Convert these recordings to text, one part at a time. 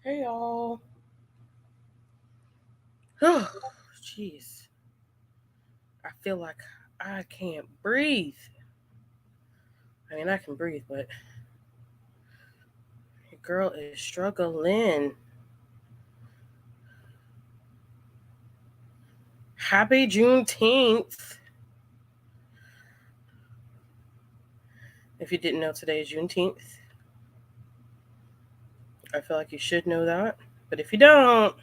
Hey y'all. Oh, jeez. I feel like I can't breathe. I mean, I can breathe, but your girl is struggling. Happy Juneteenth. If you didn't know, today is Juneteenth. I feel like you should know that. But if you don't,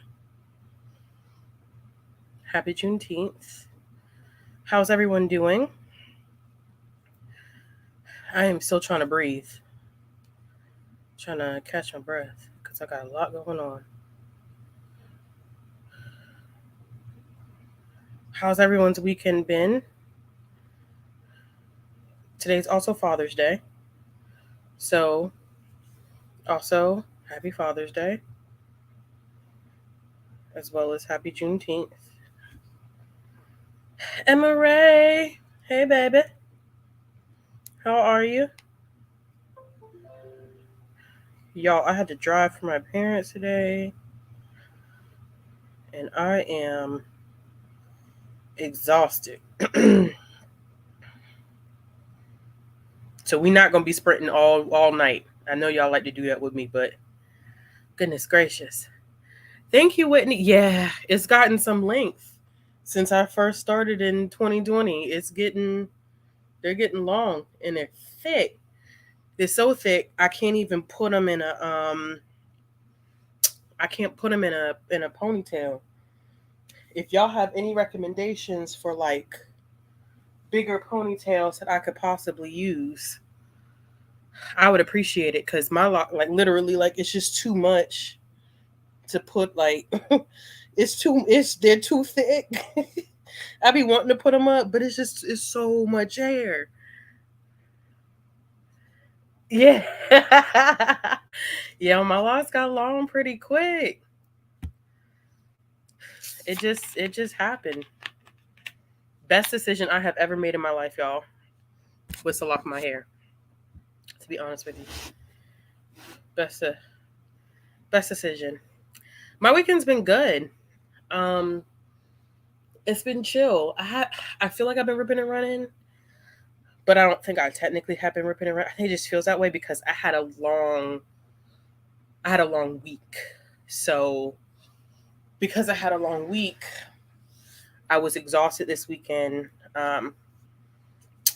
happy Juneteenth. How's everyone doing? I am still trying to breathe. Trying to catch my breath because I got a lot going on. How's everyone's weekend been? Today's also Father's Day. So, also, happy Father's Day, as well as happy Juneteenth. Emma Ray, hey baby, how are you? Y'all, I had to drive for my parents today, and I am exhausted. So we're not gonna be sprinting all night. I know y'all like to do that with me, but goodness gracious. Thank you, Whitney. Yeah, it's gotten some length since I first started in 2020. They're getting long and they're thick. They're so thick I can't even put them in a I can't put them in a ponytail. If y'all have any recommendations for like bigger ponytails that I could possibly use, I would appreciate it because my lock, like literally, like it's just too much to put. Like they're too thick. I be wanting to put them up, but it's so much hair. Yeah, yeah, my locks got long pretty quick. It just happened. Best decision I have ever made in my life, y'all, was to lock my hair. To be honest with you, best uh, best decision. My weekend's been good. Um, it's been chill. I feel like I've been ripping and running, but I don't think I technically have been ripping and running. I think it just feels that way because I had a long week. So because I had a long week, I was exhausted this weekend.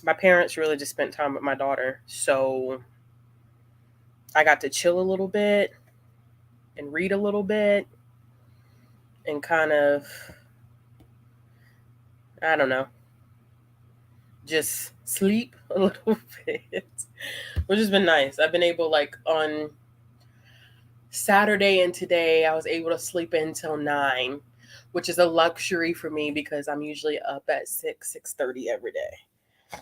My parents really just spent time with my daughter, so I got to chill a little bit and read a little bit and kind of, I don't know, just sleep a little bit, which has been nice. I've been able, like, on Saturday and today, I was able to sleep until 9, which is a luxury for me because I'm usually up at 6:30 every day.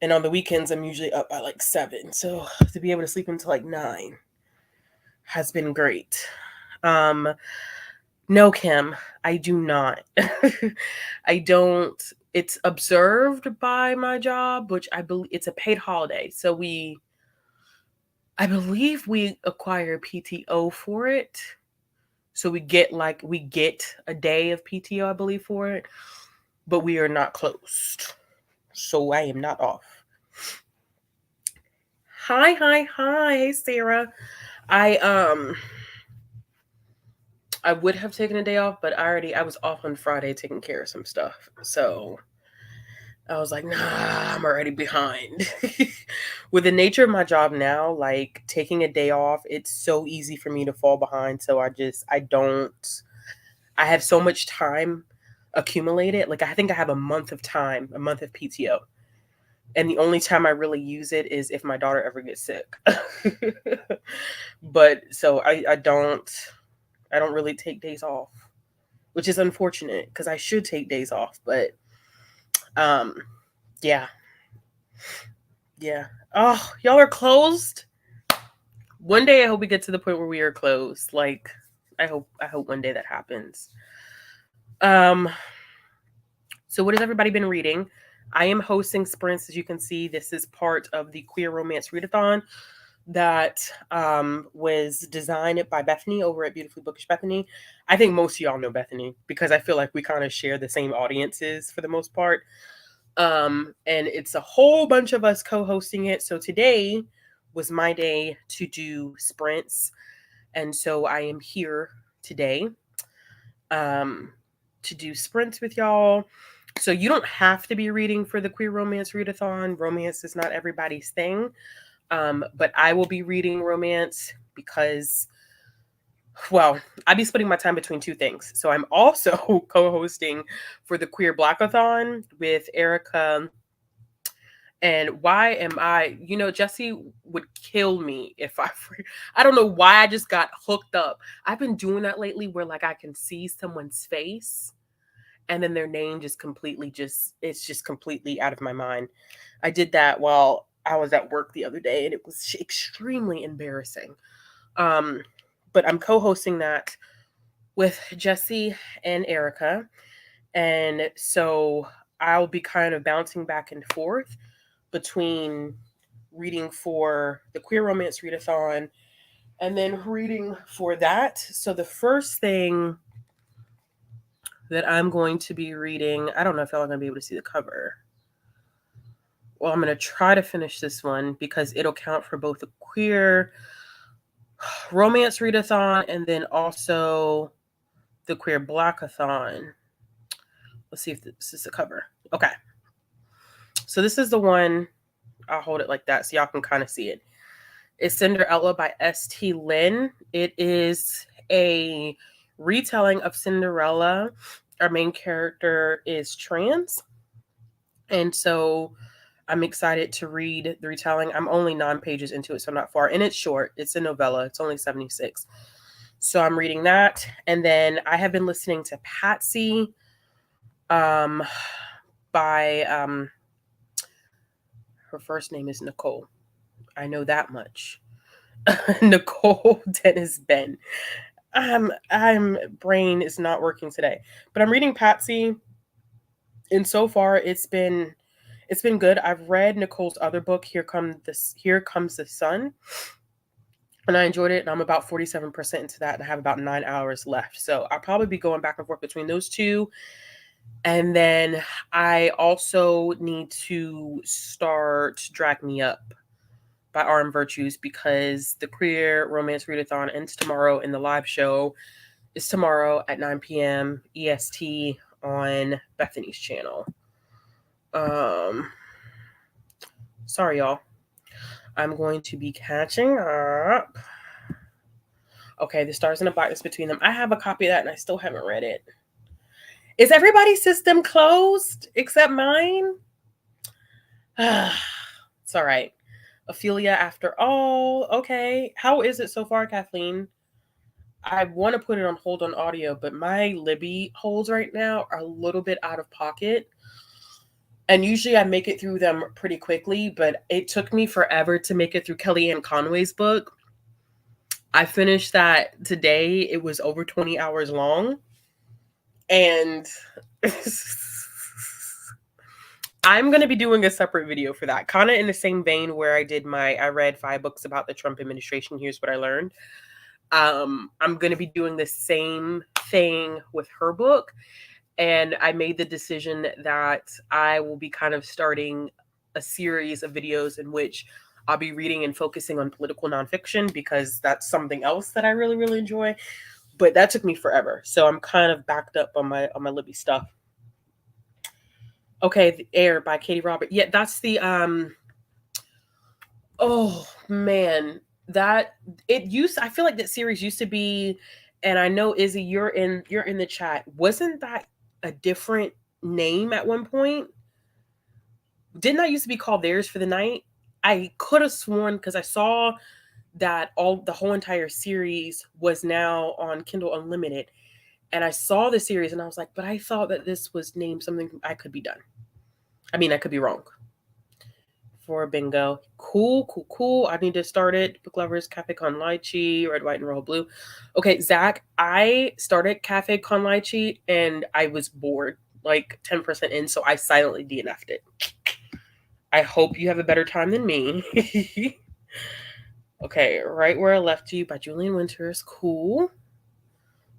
And on the weekends, I'm usually up by like 7. So to be able to sleep until like 9 has been great. Um, no, Kim, I do not. I don't. It's observed by my job, which I believe it's a paid holiday. So I believe we acquire PTO for it. So we get a day of PTO, I believe, for it, but we are not closed. So I am not off. Hi, hi, hi, Sarah. I I would have taken a day off, but I was off on Friday taking care of some stuff. So I was like, nah, I'm already behind. With the nature of my job now, like taking a day off, it's so easy for me to fall behind. So I don't, I have so much time accumulated. Like I think I have a month of time, a month of PTO. And the only time I really use it is if my daughter ever gets sick. But so I don't really take days off, which is unfortunate because I should take days off. But um, yeah, yeah. Oh, y'all are closed. One day I hope we get to the point where we are closed. Like I hope one day that happens. Um, so what has everybody been reading? I am hosting sprints, as you can see. This is part of the Queer Romance Readathon, that was designed by Bethany over at Beautifully Bookish Bethany. I think most of y'all know Bethany because I feel like we kind of share the same audiences for the most part. And it's a whole bunch of us co-hosting it. So today was my day to do sprints. And so I am here today to do sprints with y'all. So you don't have to be reading for the Queer Romance Readathon. Romance is not everybody's thing. But I will be reading romance because, well, I'll be splitting my time between two things. So I'm also co-hosting for the Queer Blackathon with Erica. And why am I, Jesse would kill me if I don't know why I just got hooked up. I've been doing that lately where like I can see someone's face and then their name just it's just completely out of my mind. I did that while I was at work the other day and it was extremely embarrassing. But I'm co-hosting that with Jesse and Erica. And so I'll be kind of bouncing back and forth between reading for the Queer Romance Readathon and then reading for that. So the first thing that I'm going to be reading, I don't know if y'all are going to be able to see the cover. Well, I'm going to try to finish this one because it'll count for both the Queer Romance Readathon and then also the Queer Blackathon. Let's see if this is the cover. Okay. So this is the one. I'll hold it like that so y'all can kind of see it. It's Cinderella by S.T. Lin. It is a retelling of Cinderella. Our main character is trans. And so I'm excited to read the retelling. I'm only 9 pages into it, so I'm not far. And it's short. It's a novella. It's only 76. So I'm reading that. And then I have been listening to Patsy by her first name is Nicole. I know that much. Nicole Dennis Ben. I'm brain is not working today. But I'm reading Patsy. And so far it's been good. I've read Nicole's other book, Here Comes the Sun. And I enjoyed it. And I'm about 47% into that. And I have about 9 hours left. So I'll probably be going back and forth between those two. And then I also need to start Drag Me Up by RM Virtues because the Queer Romance Readathon ends tomorrow and the live show is tomorrow at 9 p.m. EST on Bethany's channel. Sorry, y'all. I'm going to be catching up. Okay, the Stars and the Blackness Between Them. I have a copy of that and I still haven't read it. Is everybody's system closed except mine? It's all right. Ophelia After All. Okay. How is it so far, Kathleen? I want to put it on hold on audio, but my Libby holds right now are a little bit out of pocket. And usually I make it through them pretty quickly, but it took me forever to make it through Kellyanne Conway's book. I finished that today. It was over 20 hours long. And I'm going to be doing a separate video for that. Kind of in the same vein where I read 5 books about the Trump administration. Here's what I learned. I'm going to be doing the same thing with her book. And I made the decision that I will be kind of starting a series of videos in which I'll be reading and focusing on political nonfiction because that's something else that I really, really enjoy. But that took me forever. So I'm kind of backed up on my Libby stuff. Okay, The Air by Katie Robert. Yeah, that's the oh man. I feel like that series used to be, and I know Izzy, you're in the chat. Wasn't that a different name at one point? Didn't that used to be called Theirs for the Night? I could have sworn because I saw that the whole entire series was now on Kindle Unlimited. And I saw the series and I was like, but I thought that this was named something. I could be done. I mean, I could be wrong. For bingo. Cool. I need to start it. Book Lovers, Cafe Con Lychee, Red, White, and Royal Blue. Okay, Zach, I started Cafe Con Lychee and I was bored, like 10% in, so I silently DNF'd it. I hope you have a better time than me. Okay, Right Where I Left You by Julian Winters. Cool.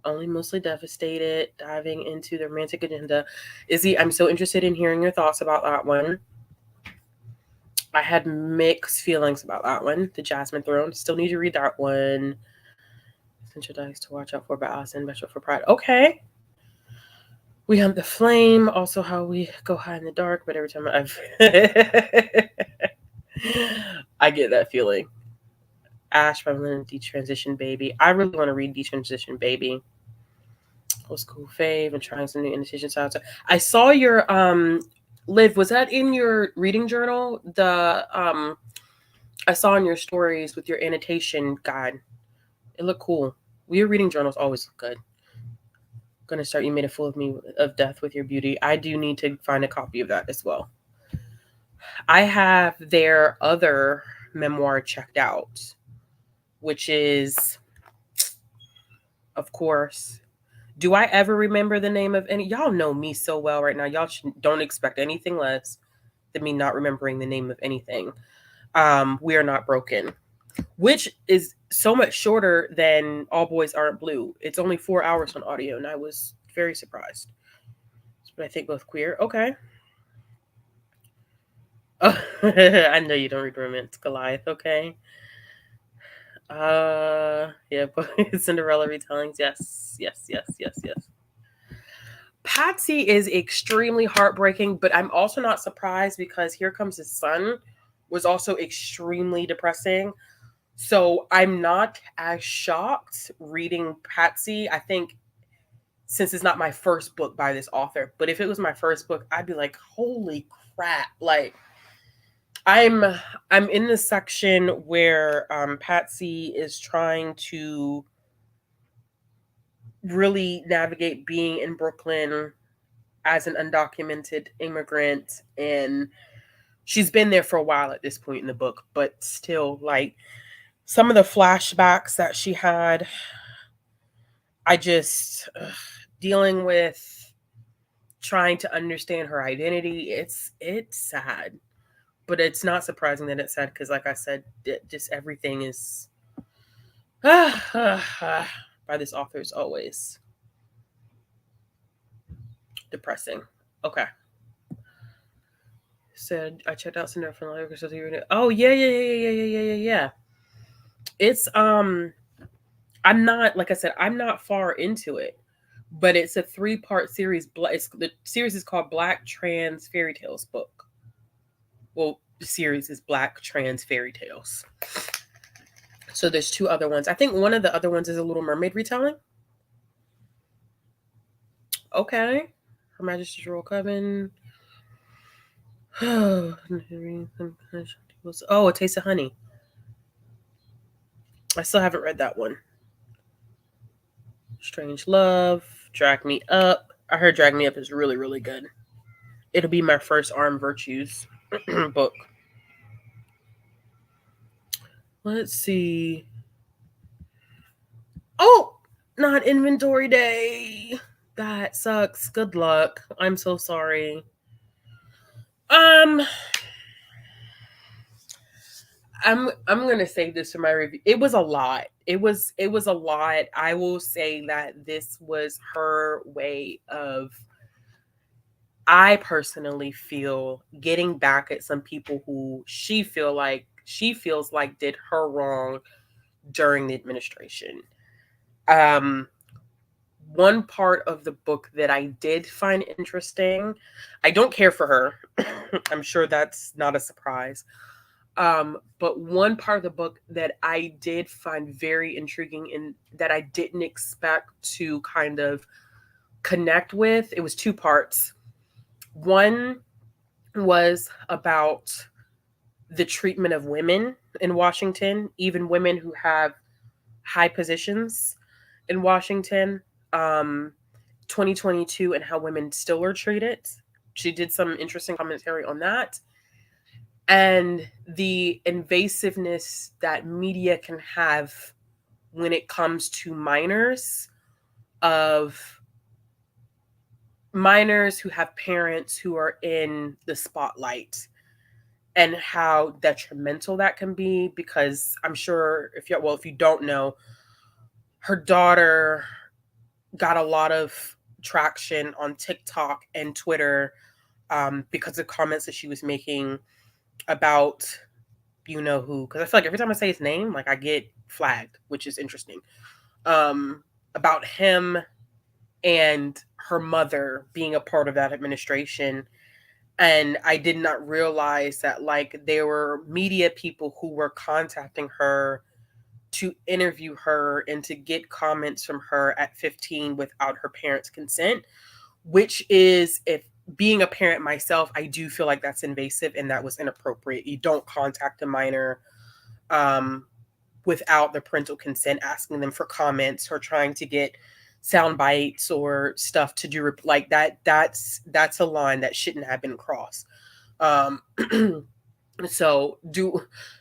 Only Mostly Devastated, diving into the romantic agenda. Izzy, I'm so interested in hearing your thoughts about that one. I had mixed feelings about that one. The Jasmine Throne. Still need to read that one. Essential Dice to Watch Out For by Allison Bishop for Pride. Okay. We Hunt the Flame. Also How We Go High in the Dark. But every time I've... I get that feeling. Ash by Melinda Detransition Baby. I really want to read Detransition Baby. Old School Fave and trying some new annotation styles. I saw your Liv, was that in your reading journal? I saw in your stories with your annotation guide. It looked cool. Your reading journals always look good. Gonna start You Made a Fool of Me of Death with Your Beauty. I do need to find a copy of that as well. I have their other memoir checked out, which is, of course, do I ever remember the name of any? Y'all know me so well right now. Y'all don't expect anything less than me not remembering the name of anything. We Are Not Broken, which is so much shorter than All Boys Aren't Blue. It's only 4 hours on audio, and I was very surprised. But I think both queer. Okay. Oh, I know you don't read romance. Goliath. Okay. Yeah, but Cinderella retellings. Yes. Patsy is extremely heartbreaking, but I'm also not surprised because Here Comes His Son was also extremely depressing. So I'm not as shocked reading Patsy. I think since it's not my first book by this author, but if it was my first book, I'd be like, holy crap. Like I'm in the section where Patsy is trying to really navigate being in Brooklyn as an undocumented immigrant, and she's been there for a while at this point in the book, but still, like, some of the flashbacks that she had, I just dealing with trying to understand her identity. It's sad, but it's not surprising that it's sad because, like I said, just everything is by this author is always depressing. Okay. Said I checked out Cinderella from the library. Oh yeah. It's I'm not, like I said, I'm not far into it, but it's a 3-part series. The series is called Black Trans Fairy Tales book. Well, the series is Black Trans Fairy Tales. So there's 2 other ones. I think one of the other ones is a Little Mermaid retelling. Okay. Her Majesty's Royal Coven. Oh, A Taste of Honey. I still haven't read that one. Strange Love, Drag Me Up. I heard Drag Me Up is really, really good. It'll be my first Armed Virtues book. Let's see. Oh, not inventory day. That sucks. Good luck. I'm so sorry. I'm gonna say this for my review. It was a lot. It was a lot. I will say that this was her way of, I personally feel, getting back at some people who she feels like did her wrong during the administration. One part of the book that I did find interesting, I don't care for her. I'm sure that's not a surprise. But one part of the book that I did find very intriguing and that I didn't expect to kind of connect with, it was 2 parts. One was about the treatment of women in Washington, even women who have high positions in Washington, 2022, and how women still are treated. She did some interesting commentary on that. And the invasiveness that media can have when it comes to minors who have parents who are in the spotlight. and how detrimental that can be, because I'm sure if you don't know, her daughter got a lot of traction on TikTok and Twitter because of comments that she was making about you know who. Because I feel like every time I say his name, like I get flagged, which is interesting. About him and her mother being a part of that administration. And I did not realize that like there were media people who were contacting her to interview her and to get comments from her at 15 without her parents' consent, which is, if being a parent myself, I do feel like that's invasive and that was inappropriate. You don't contact a minor um, without the parental consent, asking them for comments or trying to get sound bites or stuff to do like that. That's a line that shouldn't have been crossed. Um, so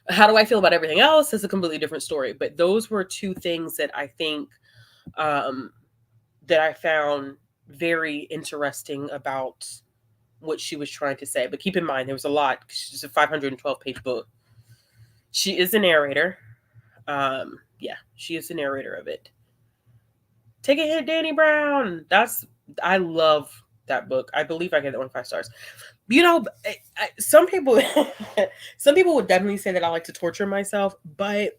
how do I feel about everything else is a completely different story. But those were two things that I think um, that I found very interesting about what she was trying to say. But keep in mind, there was a lot. She's a 512-page book. She is a narrator. Yeah, she is the narrator of it. Take a hit, Danny Brown. I love that book. I believe I gave that one 5 stars. You know, some people, some people would definitely say that I like to torture myself, but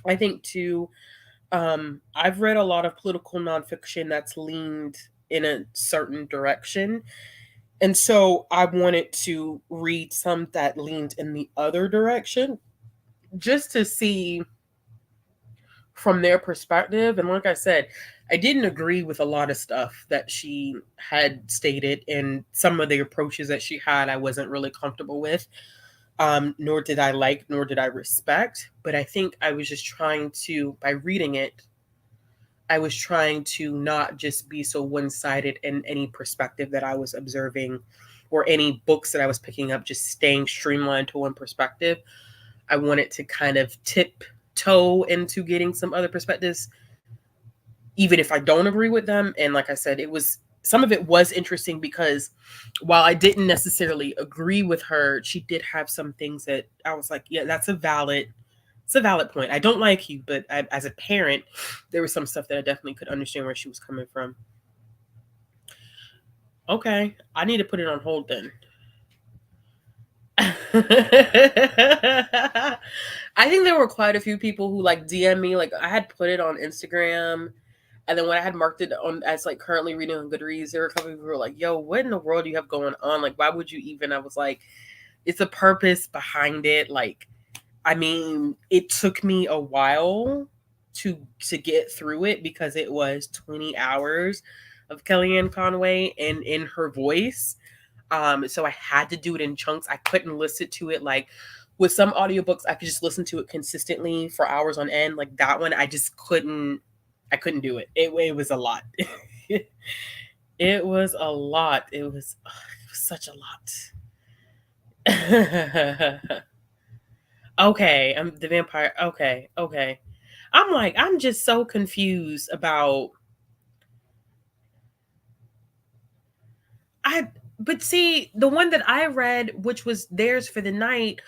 I think too, I've read a lot of political nonfiction that's leaned in a certain direction. And so I wanted to read some that leaned in the other direction just to see from their perspective. And like I said, I didn't agree with a lot of stuff that she had stated, and some of the approaches that she had, I wasn't really comfortable with. Nor did I like, nor did I respect. But I think I was just trying to, by reading it, I was trying to not just be so one-sided in any perspective that I was observing, or any books that I was picking up, just staying streamlined to one perspective. I wanted to kind of tiptoe into getting some other perspectives, even if I don't agree with them. And like I said, some of it was interesting because while I didn't necessarily agree with her, she did have some things that I was like, yeah, it's a valid point. I don't like you, but as a parent, there was some stuff that I definitely could understand where she was coming from. Okay, I need to put it on hold then. I think there were quite a few people who like DM me. Like I had put it on Instagram, and then when I had marked it on as like currently reading on Goodreads, there were a couple people who were like, "Yo, what in the world do you have going on? Like, why would you even?" I was like, "It's a purpose behind it." Like, I mean, it took me a while to get through it because it was 20 hours of Kellyanne Conway and in her voice. So I had to do it in chunks. I couldn't listen to it like with some audiobooks, I could just listen to it consistently for hours on end. Like that one, I just couldn't. I couldn't do it. It was a lot. It was a lot. It was such a lot. Okay, I'm the vampire. Okay. I'm just so confused about. But see, the one that I read, which was Theirs for the Night,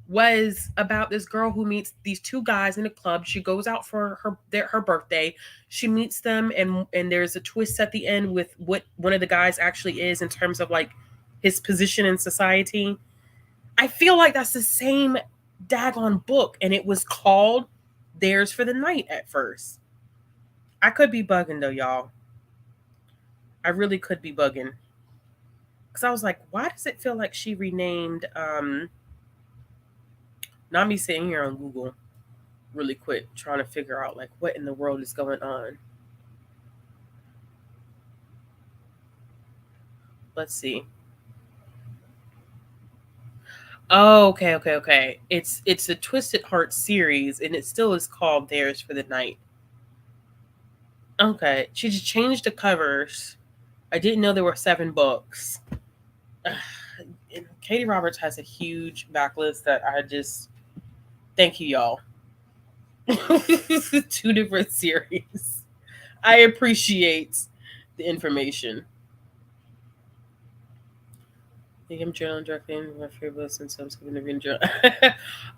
was about this girl who meets these two guys in a club. She goes out for her birthday. She meets them, and there's a twist at the end with what one of the guys actually is in terms of like his position in society. I feel like that's the same daggone book, and it was called Theirs for the Night at first. I could be bugging though, y'all. I really could be bugging. Because I was like, why does it feel like she renamed not me sitting here on Google really quick trying to figure out like what in the world is going on. Let's see. Oh, okay. It's a Twisted Heart series, and it still is called Theirs for the Night. Okay, she just changed the covers. I didn't know there were 7 books. Katie Roberts has a huge backlist that I just thank you, y'all. 2 different series. I appreciate the information. think I'm journaling directly in my favorite books, and so I'm skipping the reading journal.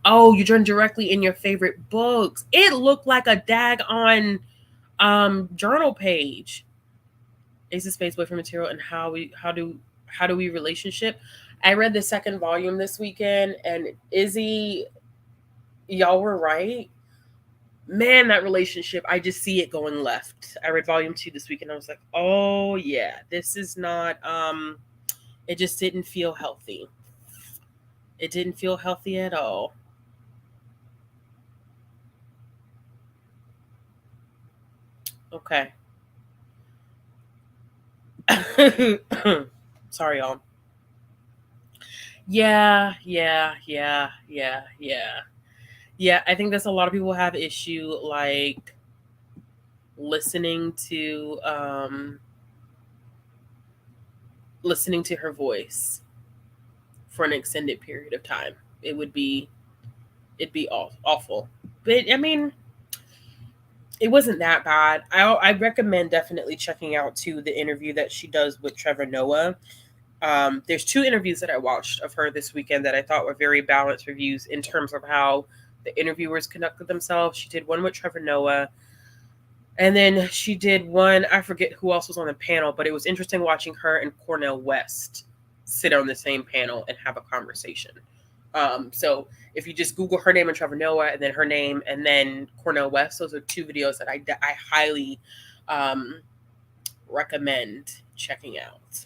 Oh, you journal directly in your favorite books. It looked like a daggone journal page. Ace of Spades, Boyfriend Material, and how do we relationship. I read the second volume this weekend, and Izzy, y'all were right. Man, that relationship, I just see it going left. I read volume 2 this week, and I was like, oh yeah, this is not. It just didn't feel healthy. It didn't feel healthy at all. Okay. Sorry, y'all. Yeah. Yeah, I think that's a lot of people have issue like listening to listening to her voice for an extended period of time. It would be it'd be awful. But I mean, it wasn't that bad. I recommend definitely checking out too the interview that she does with Trevor Noah. There's 2 interviews that I watched of her this weekend that I thought were very balanced reviews in terms of how the interviewers conducted themselves. She did one with Trevor Noah, and then she did one, I forget who else was on the panel, but it was interesting watching her and Cornel West sit on the same panel and have a conversation. So if you just Google her name and Trevor Noah, and then her name and then Cornel West, those are 2 videos that I highly recommend checking out.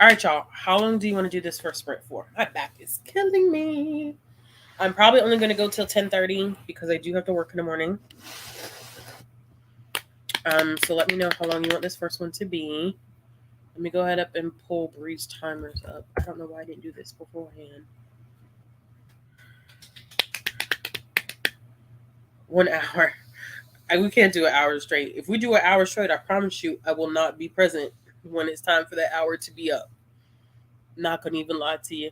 All right, y'all. How long do you want to do this first sprint for? My back is killing me. I'm probably only going to go till 10:30 because I do have to work in the morning. So let me know how long you want this first one to be. Let me go ahead up and pull Bree's timers up. I don't know why I didn't do this beforehand. 1 hour. We can't do an hour straight. If we do an hour straight, I promise you, I will not be present when it's time for that hour to be up. Not gonna even lie to you.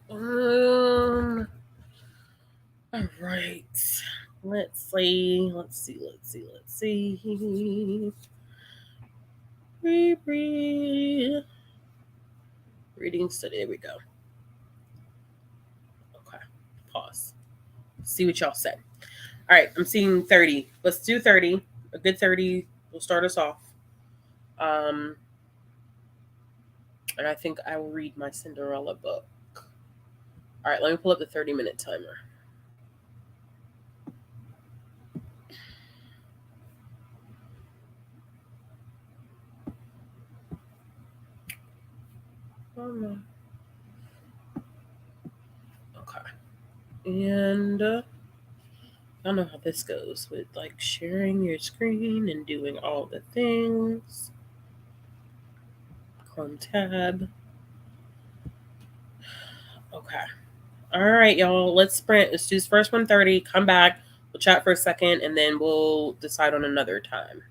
All right. Let's see. Reading study. There we go. Okay. Pause. See what y'all said. All right. I'm seeing 30. Let's do 30. A good 30 will start us off. And I think I will read my Cinderella book. All right. Let me pull up the 30-minute timer. Oh no. Okay. And I don't know how this goes with like sharing your screen and doing all the things. Chrome tab. Okay. All right, y'all. Let's sprint. Let's do this first 1:30. Come back. We'll chat for a second and then we'll decide on another time.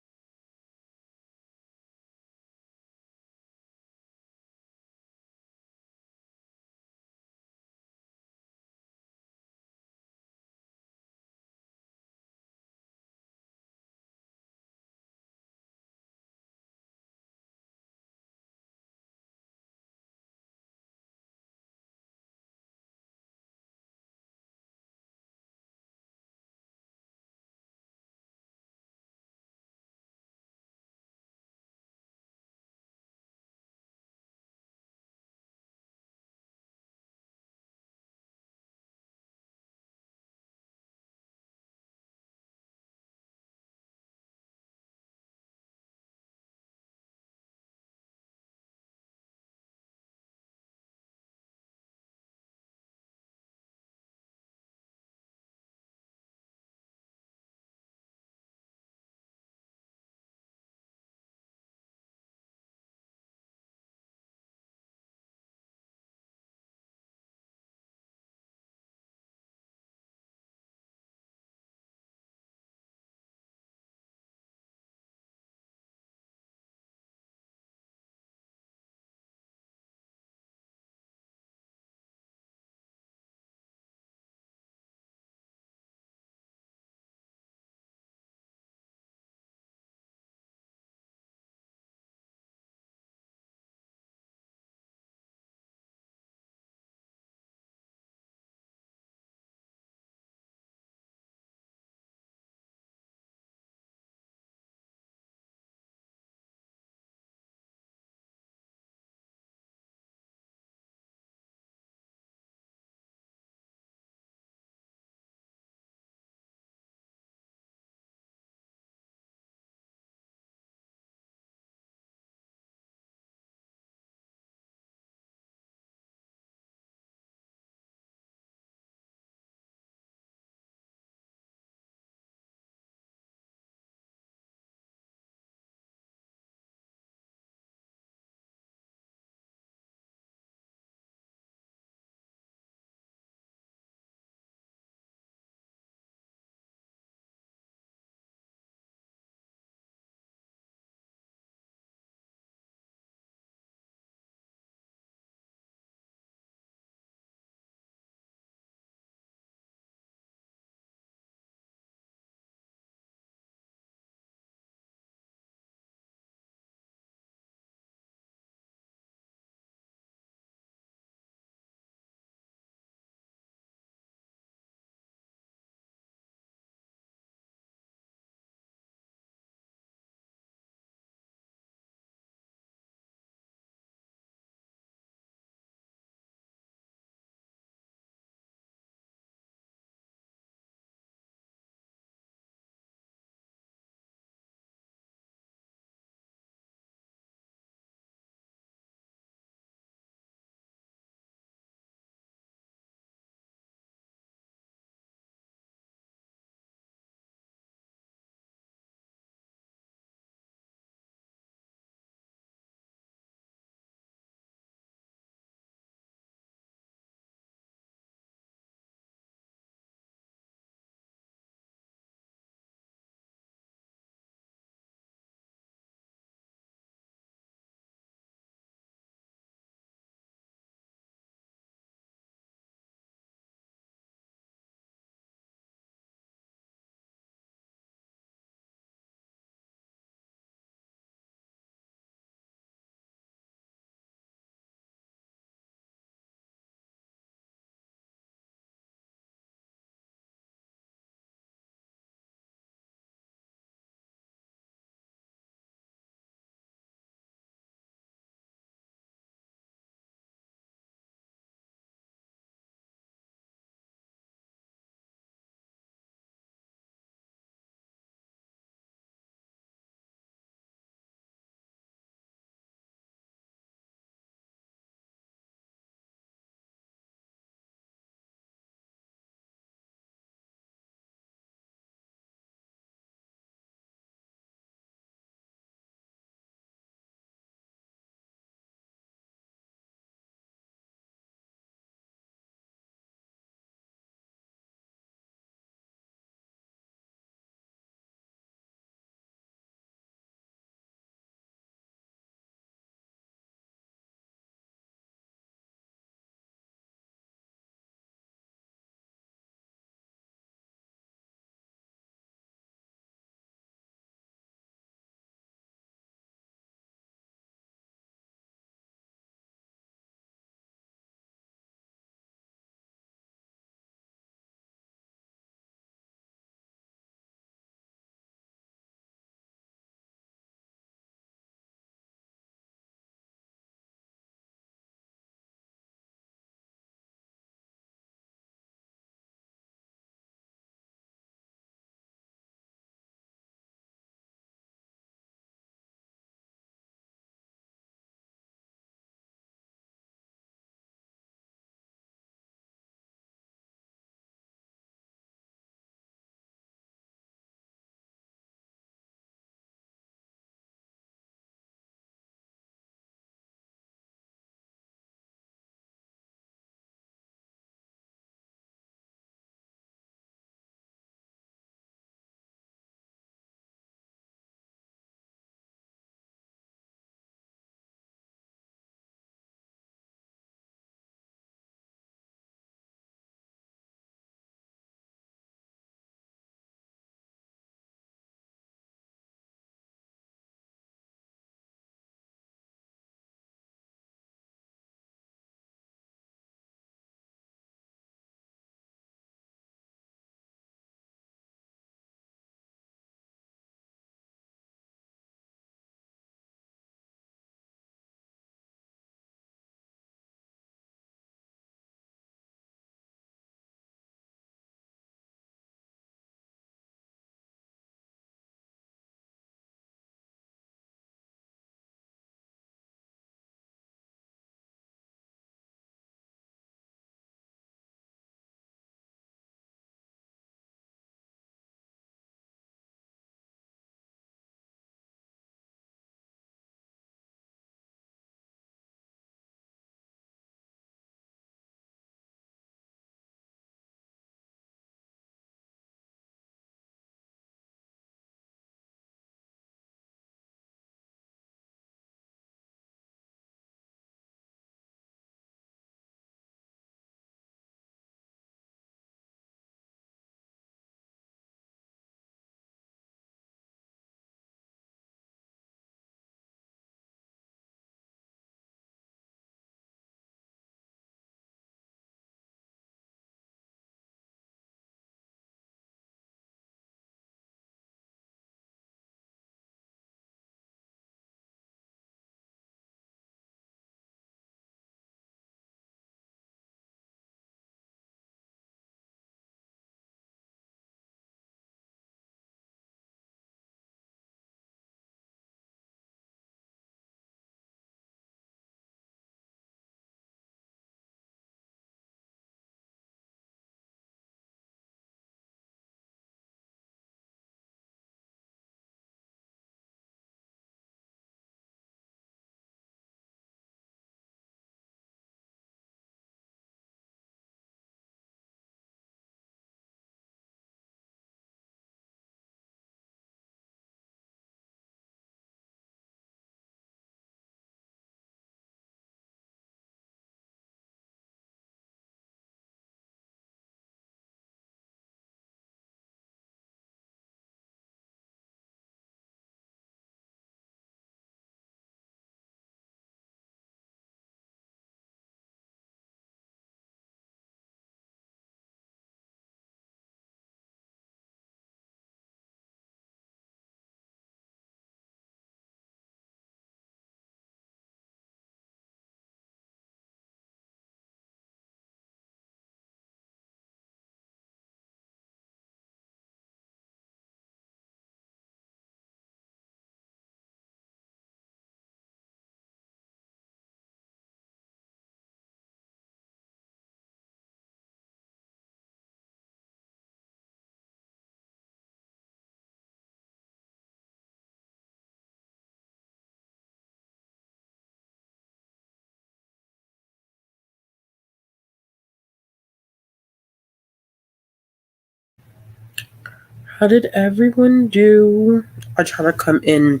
How did everyone do? I try to come in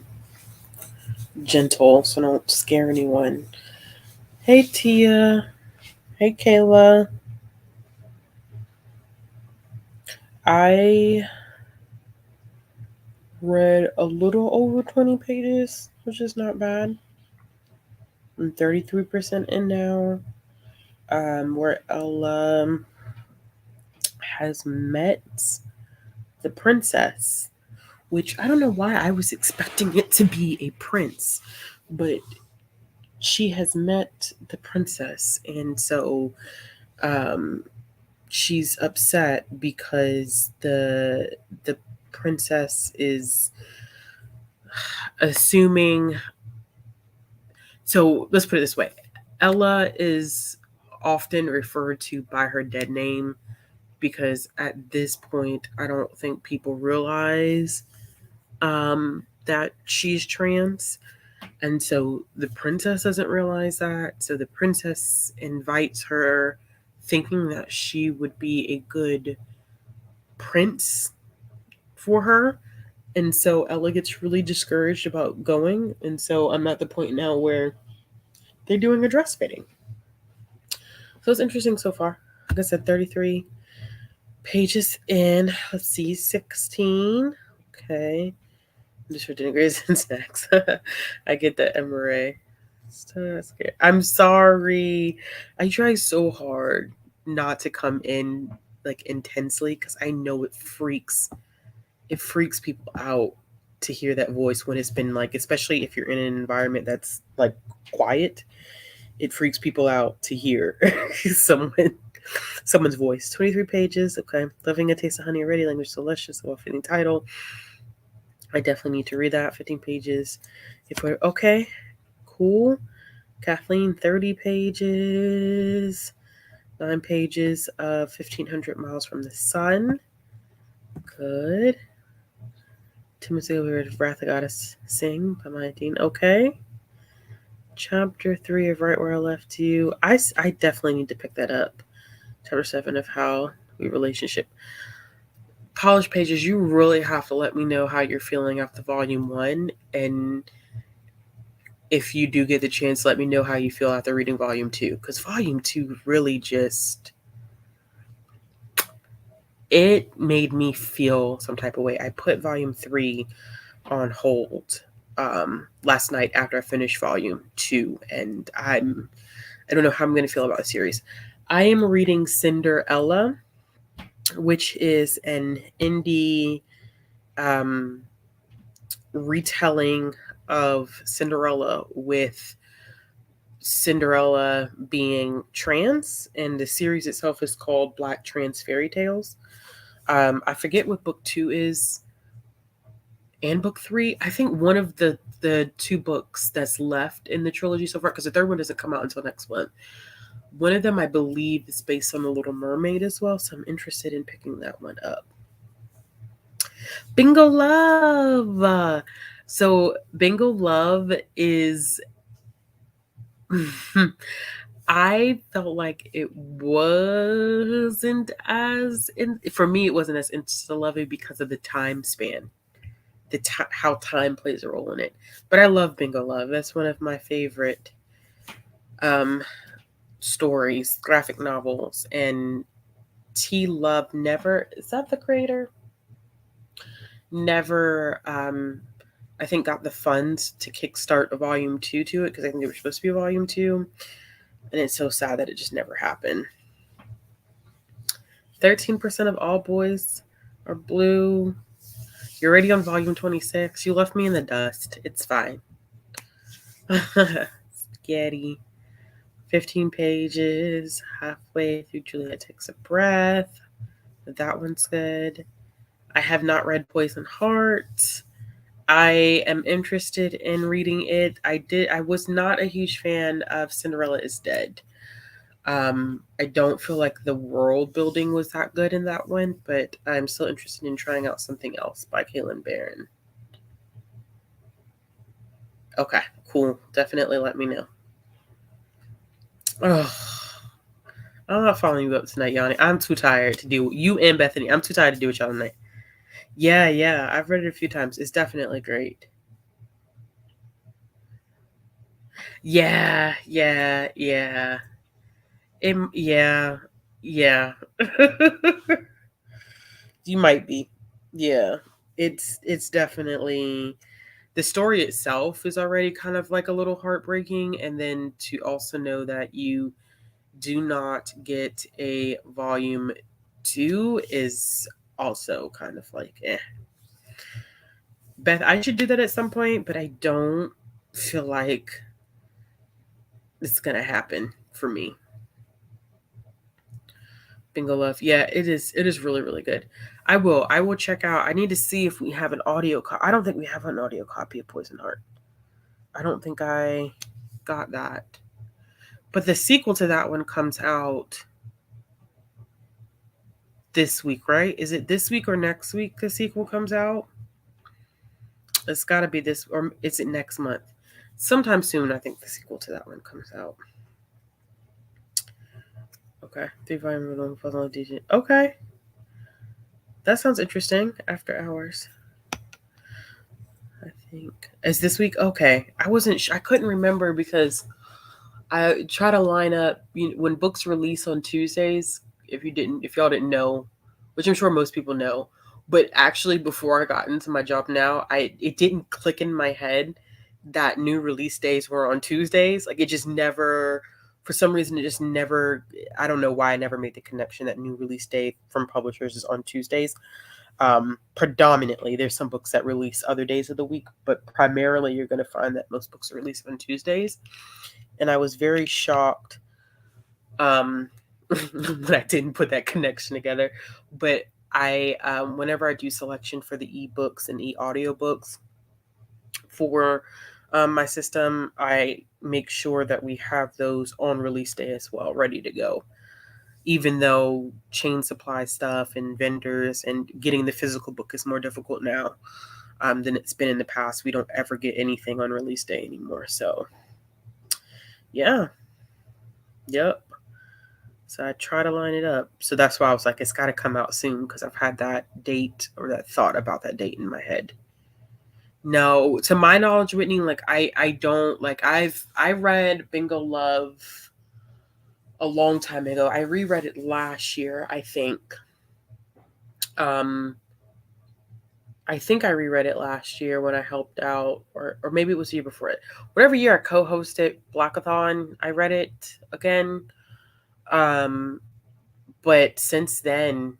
gentle so I don't scare anyone. Hey Tia. Hey Kayla. I read a little over 20 pages, which is not bad. I'm 33% in now. Where Ella has met the princess, which I don't know why I was expecting it to be a prince, but she has met the princess, and so she's upset because the princess is assuming. So let's put it this way: Ella is often referred to by her dead name because at this point, I don't think people realize that she's trans. And so the princess doesn't realize that. So the princess invites her thinking that she would be a good prince for her. And so Ella gets really discouraged about going. And so I'm at the point now where they're doing a dress fitting. So it's interesting so far. Like I said, 33 pages in. Let's see, 16. Okay. Just for dinner, grades and snacks. I get the MRA. I'm sorry. I try so hard not to come in like intensely because I know it freaks people out to hear that voice when it's been like, especially if you're in an environment that's like quiet, it freaks people out to hear someone's voice. 23 pages. Okay. Loving a Taste of Honey Already. Language so luscious. A well-fitting title. I definitely need to read that. 15 pages. If we're okay, cool. Kathleen, 30 pages. 9 pages of 1500 Miles from the Sun. Good. Timothy over at Wrath of Goddess Sing by my Dean. Okay. Chapter 3 of Right Where I Left You. I definitely need to pick that up. Chapter 7 of How We Relationship. College pages, you really have to let me know how you're feeling after volume 1. And if you do get the chance, let me know how you feel after reading volume 2. Because volume 2 really just, it made me feel some type of way. I put volume 3 on hold last night after I finished volume 2. And I don't know how I'm going to feel about the series. I am reading Cinderella, which is an indie retelling of Cinderella, with Cinderella being trans, and the series itself is called Black Trans Fairy Tales. I forget what book 2 is and book 3. I think one of the 2 books that's left in the trilogy so far, because the 3rd one doesn't come out until next month. One of them, I believe, is based on The Little Mermaid as well, so I'm interested in picking that one up. Bingo Love. So Bingo Love is I felt like it wasn't as for me it wasn't as insta-lovey because of the time span. How time plays a role in it. But I love Bingo Love. That's one of my favorite stories, graphic novels. And T Love never, is that the creator? Never I think got the funds to kickstart a volume 2 to it, because I think there was supposed to be a volume 2. And it's so sad that it just never happened. 13% of all boys are blue. You're already on volume 26. You left me in the dust. It's fine. Spaghetti. 15 pages. Halfway through Juliet Takes a Breath. That one's good. I have not read Poison Heart. I am interested in reading it. I was not a huge fan of Cinderella is Dead. I don't feel like the world building was that good in that one, but I'm still interested in trying out something else by Kaylin Barron. Okay, cool. Definitely let me know. Oh, I'm not following you up tonight, Yanni. I'm too tired to do you and Bethany. I'm too tired to do with y'all tonight. Yeah. I've read it a few times. It's definitely great. Yeah. Yeah. Yeah. You might be. Yeah. It's definitely, the story itself is already kind of like a little heartbreaking, and then to also know that you do not get a volume 2 is also kind of like Beth, I should do that at some point, but I don't feel like it's gonna happen for me. Bingo Love. Yeah, it is really, really good. I will check out. I need to see if we have an audio copy. I don't think we have an audio copy of Poison Heart. I don't think I got that. But the sequel to that one comes out this week, right? Is it this week or next week the sequel comes out? It's got to be this, or is it next month? Sometime soon, I think the sequel to that one comes out. Okay. 3 volume puzzle edition. Okay. That sounds interesting. After Hours. I think. Is this week? Okay. I wasn't I couldn't remember because I try to line up when books release on Tuesdays. If y'all didn't know, which I'm sure most people know, but actually before I got into my job now, it didn't click in my head that new release days were on Tuesdays. Like it just never, for some reason, it just never. I don't know why I never made the connection that new release day from publishers is on Tuesdays. Predominantly, there's some books that release other days of the week, but primarily you're going to find that most books are released on Tuesdays. And I was very shocked that I didn't put that connection together. But I, whenever I do selection for the ebooks and e-audiobooks for my system, I make sure that we have those on release day as well, ready to go. Even though chain supply stuff and vendors and getting the physical book is more difficult now than it's been in the past, we don't ever get anything on release day anymore. So, yeah. Yep. So I try to line it up. So that's why I was like, it's got to come out soon because I've had that date or that thought about that date in my head. No, to my knowledge, Whitney, like I don't like I read Bingo Love a long time ago. I reread it last year, I think. I think I reread it last year when I helped out, or maybe it was the year before it. Whatever year I co-hosted Blockathon, I read it again. But since then,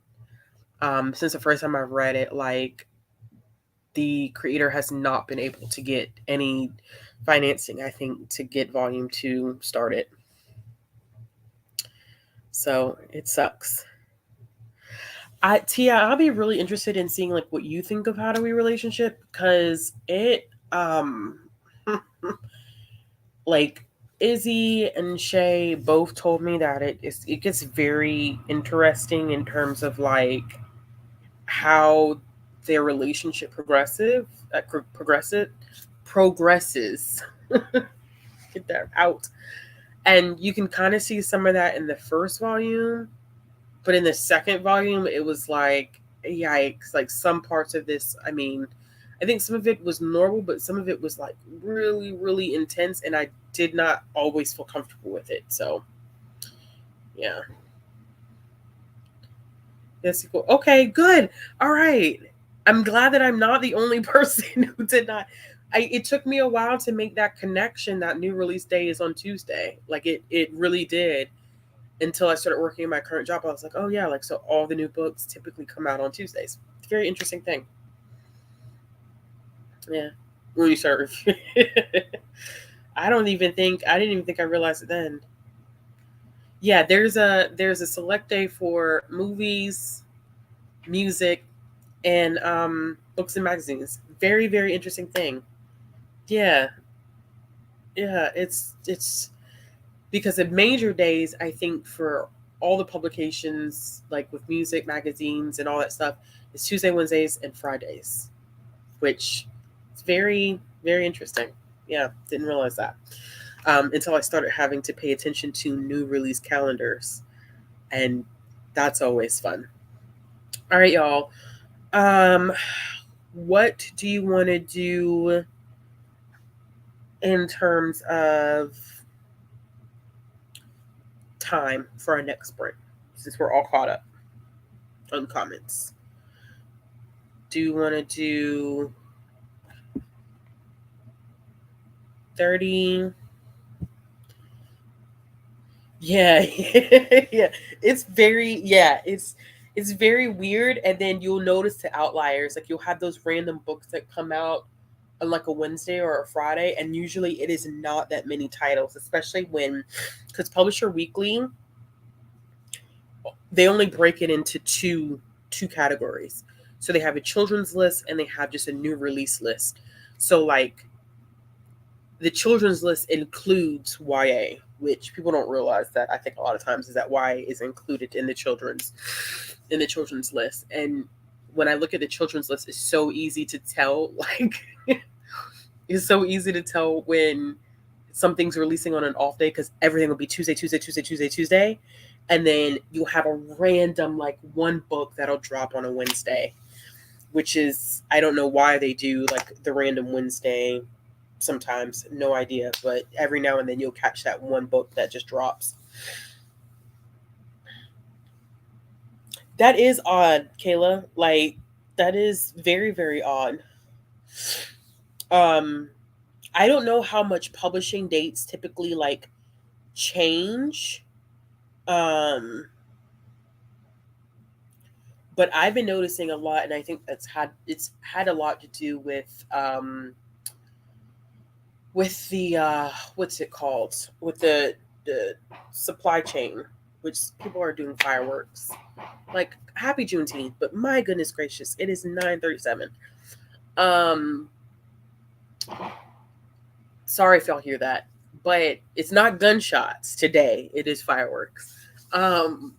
since the first time I read it, like the creator has not been able to get any financing, I think, to get volume 2 started. So it sucks. Tia, I'll be really interested in seeing like what you think of How Do We Relationship, because it like Izzy and Shay both told me that it gets very interesting in terms of like how their relationship progresses. Get that out. And you can kind of see some of that in the first volume, but in the second volume, it was like, yikes. Like some parts of this, I mean, I think some of it was normal, but some of it was like really, really intense, and I did not always feel comfortable with it. So, yeah. Yes, okay, good. All right. I'm glad that I'm not the only person who did not. It took me a while to make that connection that new release day is on Tuesday. Like it really did, until I started working in my current job. I was like, oh yeah, like so all the new books typically come out on Tuesdays. It's a very interesting thing. Yeah. When you start I didn't even think I realized it then. Yeah, there's a select day for movies, music, and books and magazines. Very, very interesting thing. Yeah. Yeah, it's because the major days, I think, for all the publications, like with music, magazines, and all that stuff, is Tuesday, Wednesdays, and Fridays, which is very, very interesting. Yeah, didn't realize that until I started having to pay attention to new release calendars, and that's always fun. All right, y'all. What do you want to do in terms of time for our next sprint? Since we're all caught up on comments, do you want to do 30? Yeah, yeah. It's very weird. And then you'll notice the outliers. Like you'll have those random books that come out on like a Wednesday or a Friday, and usually it is not that many titles, especially when, because Publisher Weekly, they only break it into two categories. So they have a children's list and they have just a new release list. So like the children's list includes YA, which people don't realize that I think a lot of times is that YA is included in the children's list. And when I look at the children's list, it's so easy to tell, like it's so easy to tell when something's releasing on an off day because everything will be Tuesday. And then you'll have a random like one book that'll drop on a Wednesday, which is, I don't know why they do like the random Wednesday sometimes, no idea, but every now and then you'll catch that one book that just drops. That is odd, Kayla. Like that is very, very odd. I don't know how much publishing dates typically like change. Um but I've been noticing a lot, and I think it's had a lot to do with the what's it called, with the supply chain, which people are doing fireworks. Like happy Juneteenth, but my goodness gracious, it is 9:37. Um, sorry if y'all hear that, but it's not gunshots today. It is fireworks. Um,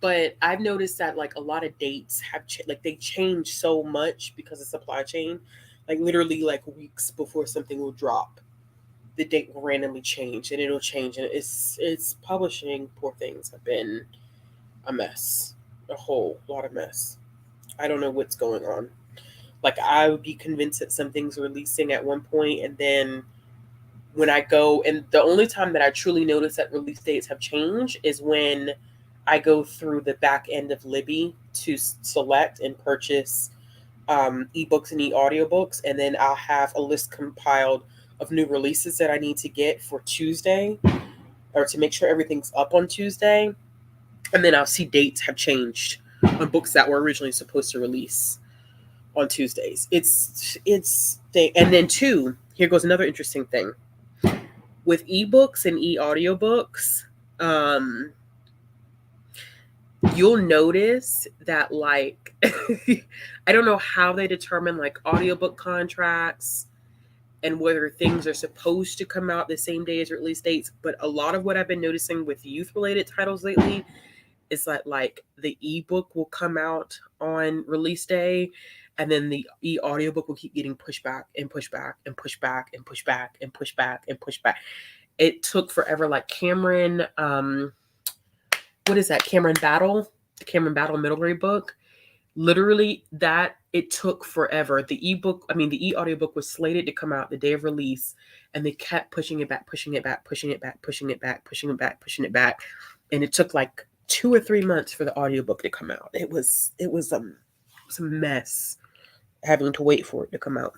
but I've noticed that like a lot of dates have like they change so much because of supply chain. Like literally like weeks before something will drop, the date will randomly change, and it'll change, and it's publishing. Poor things have been a mess, a whole lot of mess. I don't know what's going on. Like I would be convinced that something's releasing at one point, and then when I go, and the only time that I truly notice that release dates have changed is when I go through the back end of Libby to select and purchase ebooks and audiobooks, and then I'll have a list compiled of new releases that I need to get for Tuesday, or to make sure everything's up on Tuesday, and then I'll see dates have changed on books that were originally supposed to release on Tuesdays. It's thing, and then two. Here goes another interesting thing with ebooks and audiobooks. Um, you'll notice that like I don't know how they determine like audiobook contracts and whether things are supposed to come out the same day as release dates, but a lot of what I've been noticing with youth related titles lately is that like the ebook will come out on release day, and then the audiobook will keep getting pushed back and pushed back and pushed back and pushed back and pushed back and pushed back. It took forever. Like Cameron, what is that? The Cameron Battle middle grade book. Literally, that it took forever. The ebook, I mean, the audiobook was slated to come out the day of release, and they kept pushing it back, pushing it back, pushing it back, pushing it back, pushing it back, pushing it back, and it took like 2 or 3 months for the audiobook to come out. It was a mess having to wait for it to come out.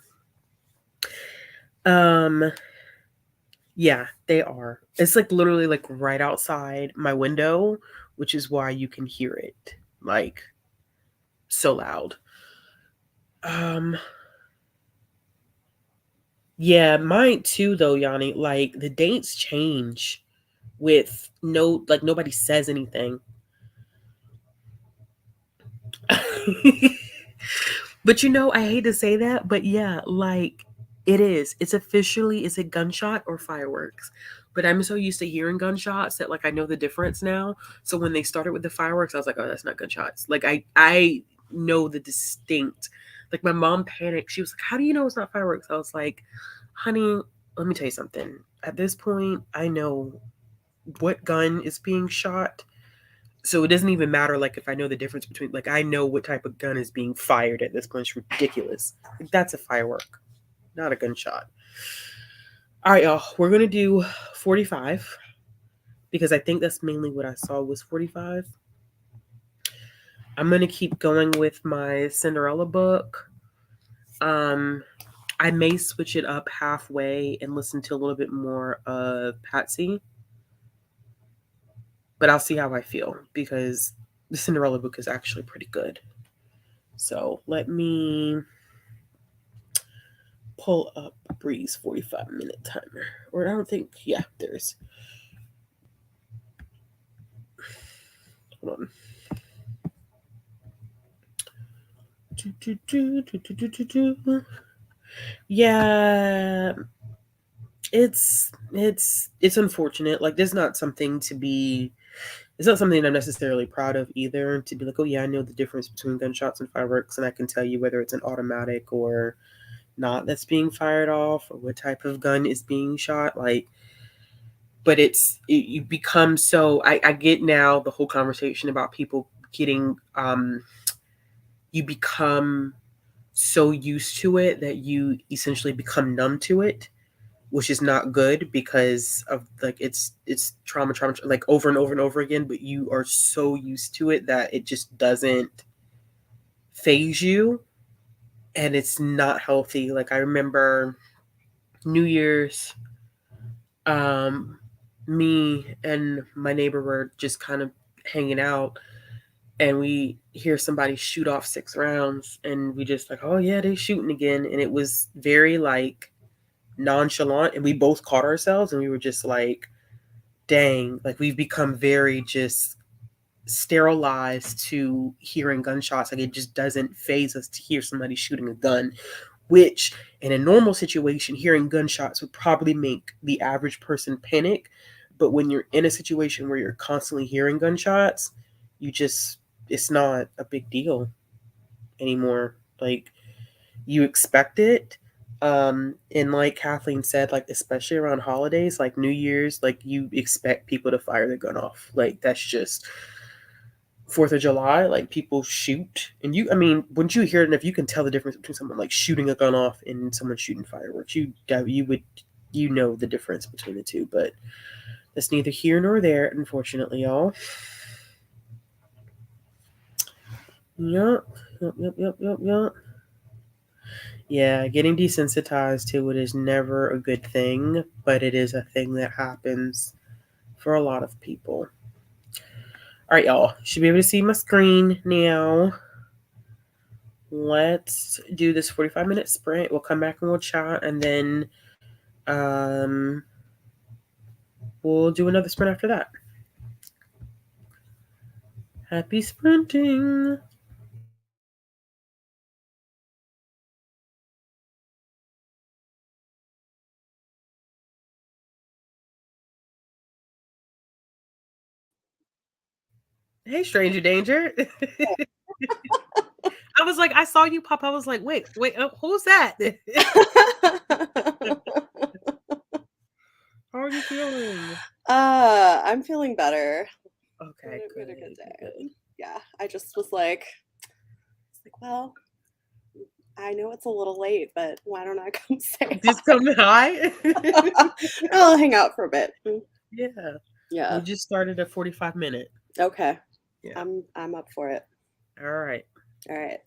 Yeah, they are. It's like literally like right outside my window, which is why you can hear it like so loud. Yeah, mine too though, Yanni. Like the dates change with no, like nobody says anything. But you know, I hate to say that, but yeah, like it is. It's officially, is it gunshot or fireworks? But I'm so used to hearing gunshots that like I know the difference now. So when they started with the fireworks, I was like, oh, that's not gunshots. Like I know the distinct. Like my mom panicked. She was like, how do you know it's not fireworks? I was like, honey, let me tell you something. At this point, I know what gun is being shot. So it doesn't even matter, like, if I know the difference between, like, I know what type of gun is being fired at this point. It's ridiculous. Like, that's a firework, not a gunshot. All right, y'all. We're going to do 45 because I think that's mainly what I saw was 45. I'm going to keep going with my Cinderella book. I may switch it up halfway and listen to a little bit more of Patsy. But I'll see how I feel because the Cinderella book is actually pretty good. So let me pull up Bree's 45-minute timer. Or I don't think, yeah, there's. Hold on. Yeah, it's unfortunate. Like, there's not something to be. It's not something I'm necessarily proud of either. To be like, oh yeah, I know the difference between gunshots and fireworks, and I can tell you whether it's an automatic or not that's being fired off, or what type of gun is being shot. Like, but you become so. I get now the whole conversation about people getting. You become so used to it that you essentially become numb to it, which is not good because of, like, it's trauma like over and over and over again, but you are so used to it that it just doesn't phase you, and it's not healthy. Like, I remember New Year's, me and my neighbor were just kind of hanging out, and we hear somebody shoot off 6 rounds, and we just like, oh yeah, they shooting again. And it was very, like, nonchalant, and we both caught ourselves, and we were just like, dang, like, we've become very just sterilized to hearing gunshots. Like, it just doesn't phase us to hear somebody shooting a gun, which in a normal situation, hearing gunshots would probably make the average person panic. But when you're in a situation where you're constantly hearing gunshots, it's not a big deal anymore. Like, you expect it. And like Kathleen said, like, especially around holidays, like New Year's, like, you expect people to fire their gun off. Like, that's just 4th of July, like, people shoot. And I mean, wouldn't you hear it? And if you can tell the difference between someone like shooting a gun off and someone shooting fireworks, you would, the difference between the two. But that's neither here nor there, unfortunately, y'all. Yup. Yeah, getting desensitized to it is never a good thing, but it is a thing that happens for a lot of people. All right, y'all. Should be able to see my screen now. Let's do this 45-minute sprint. We'll come back and we'll chat, and then we'll do another sprint after that. Happy sprinting. Hey, stranger danger. I was like, I saw you pop. I was like, wait, who's that? How are you feeling? I'm feeling better. Okay, We had a good. good day. Yeah, I just was like, well, I know it's a little late, but why don't I come say Just come hi. hi? I'll hang out for a bit. Yeah. Yeah. We just started a 45-minute. Okay. Yeah. I'm up for it. All right. All right.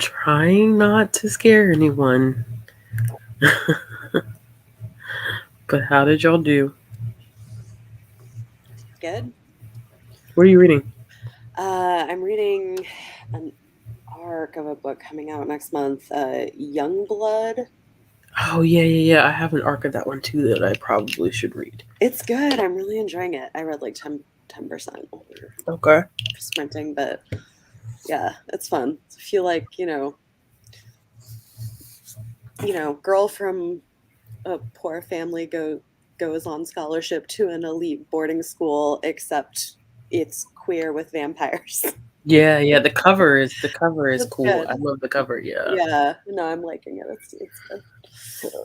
Trying not to scare anyone. But how did y'all do? Good. What are you reading? I'm reading an arc of a book coming out next month, Youngblood. Oh, yeah. I have an arc of that one too that I probably should read. It's good. I'm really enjoying it. I read like 10% over Okay. sprinting, but yeah, it's fun. I feel like, girl from a poor family goes on scholarship to an elite boarding school, except it's queer with vampires. Yeah. The cover is It's cool. good. I love the cover. Yeah. Yeah, no, I'm liking it. It's good.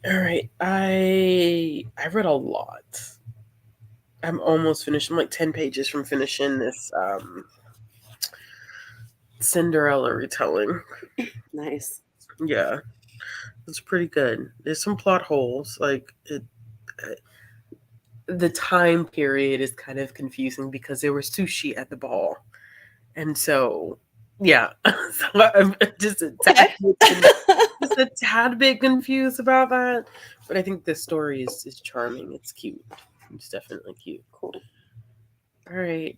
All right. I read a lot. I'm almost finished. I'm like 10 pages from finishing this Cinderella retelling. Nice. Yeah. It's pretty good. There's some plot holes. Like the time period is kind of confusing because there was sushi at the ball. And so yeah. So I'm just Okay. just a tad bit confused about that. But I think the story is charming. It's cute. It's definitely cute. Cool. All right.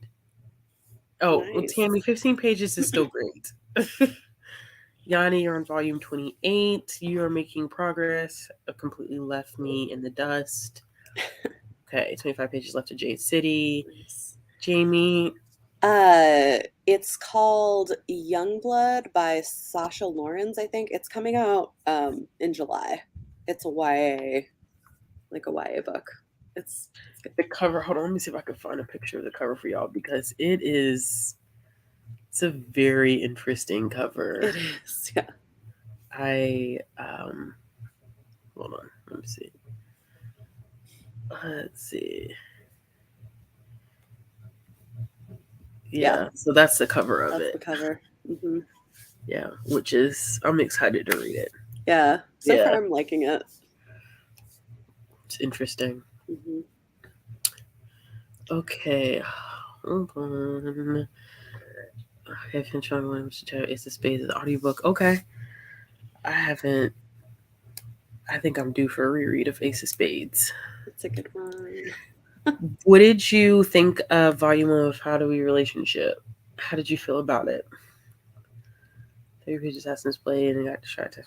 Oh, well, Nice. Tammy, 15 pages is still great. Yanni, you're on volume 28. You are making progress. Completely left me in the dust. Okay, 25 pages left to Jade City. Nice. Jamie. It's called Youngblood by Sasha Lawrence, I think. It's coming out in July. It's a YA, like a YA book. It's good. The cover, hold on, let me see if I can find a picture of the cover for y'all because it's a very interesting cover. It is, yeah. Hold on, let me see. Let's see. Yeah, so that's the cover of That's it. the cover. Mm-hmm. Yeah, which is, I'm excited to read it. Yeah, so Yeah. far I'm liking it. It's interesting. Mm-hmm. Okay, hold on. I haven't shown one to tell Ace of Spades the audiobook. Okay. I haven't. I think I'm due for a reread of Ace of Spades. It's a good one. What did you think of volume one of How Do We Relationship? How did you feel about it? 3 pages Assassin's Blade and got distracted.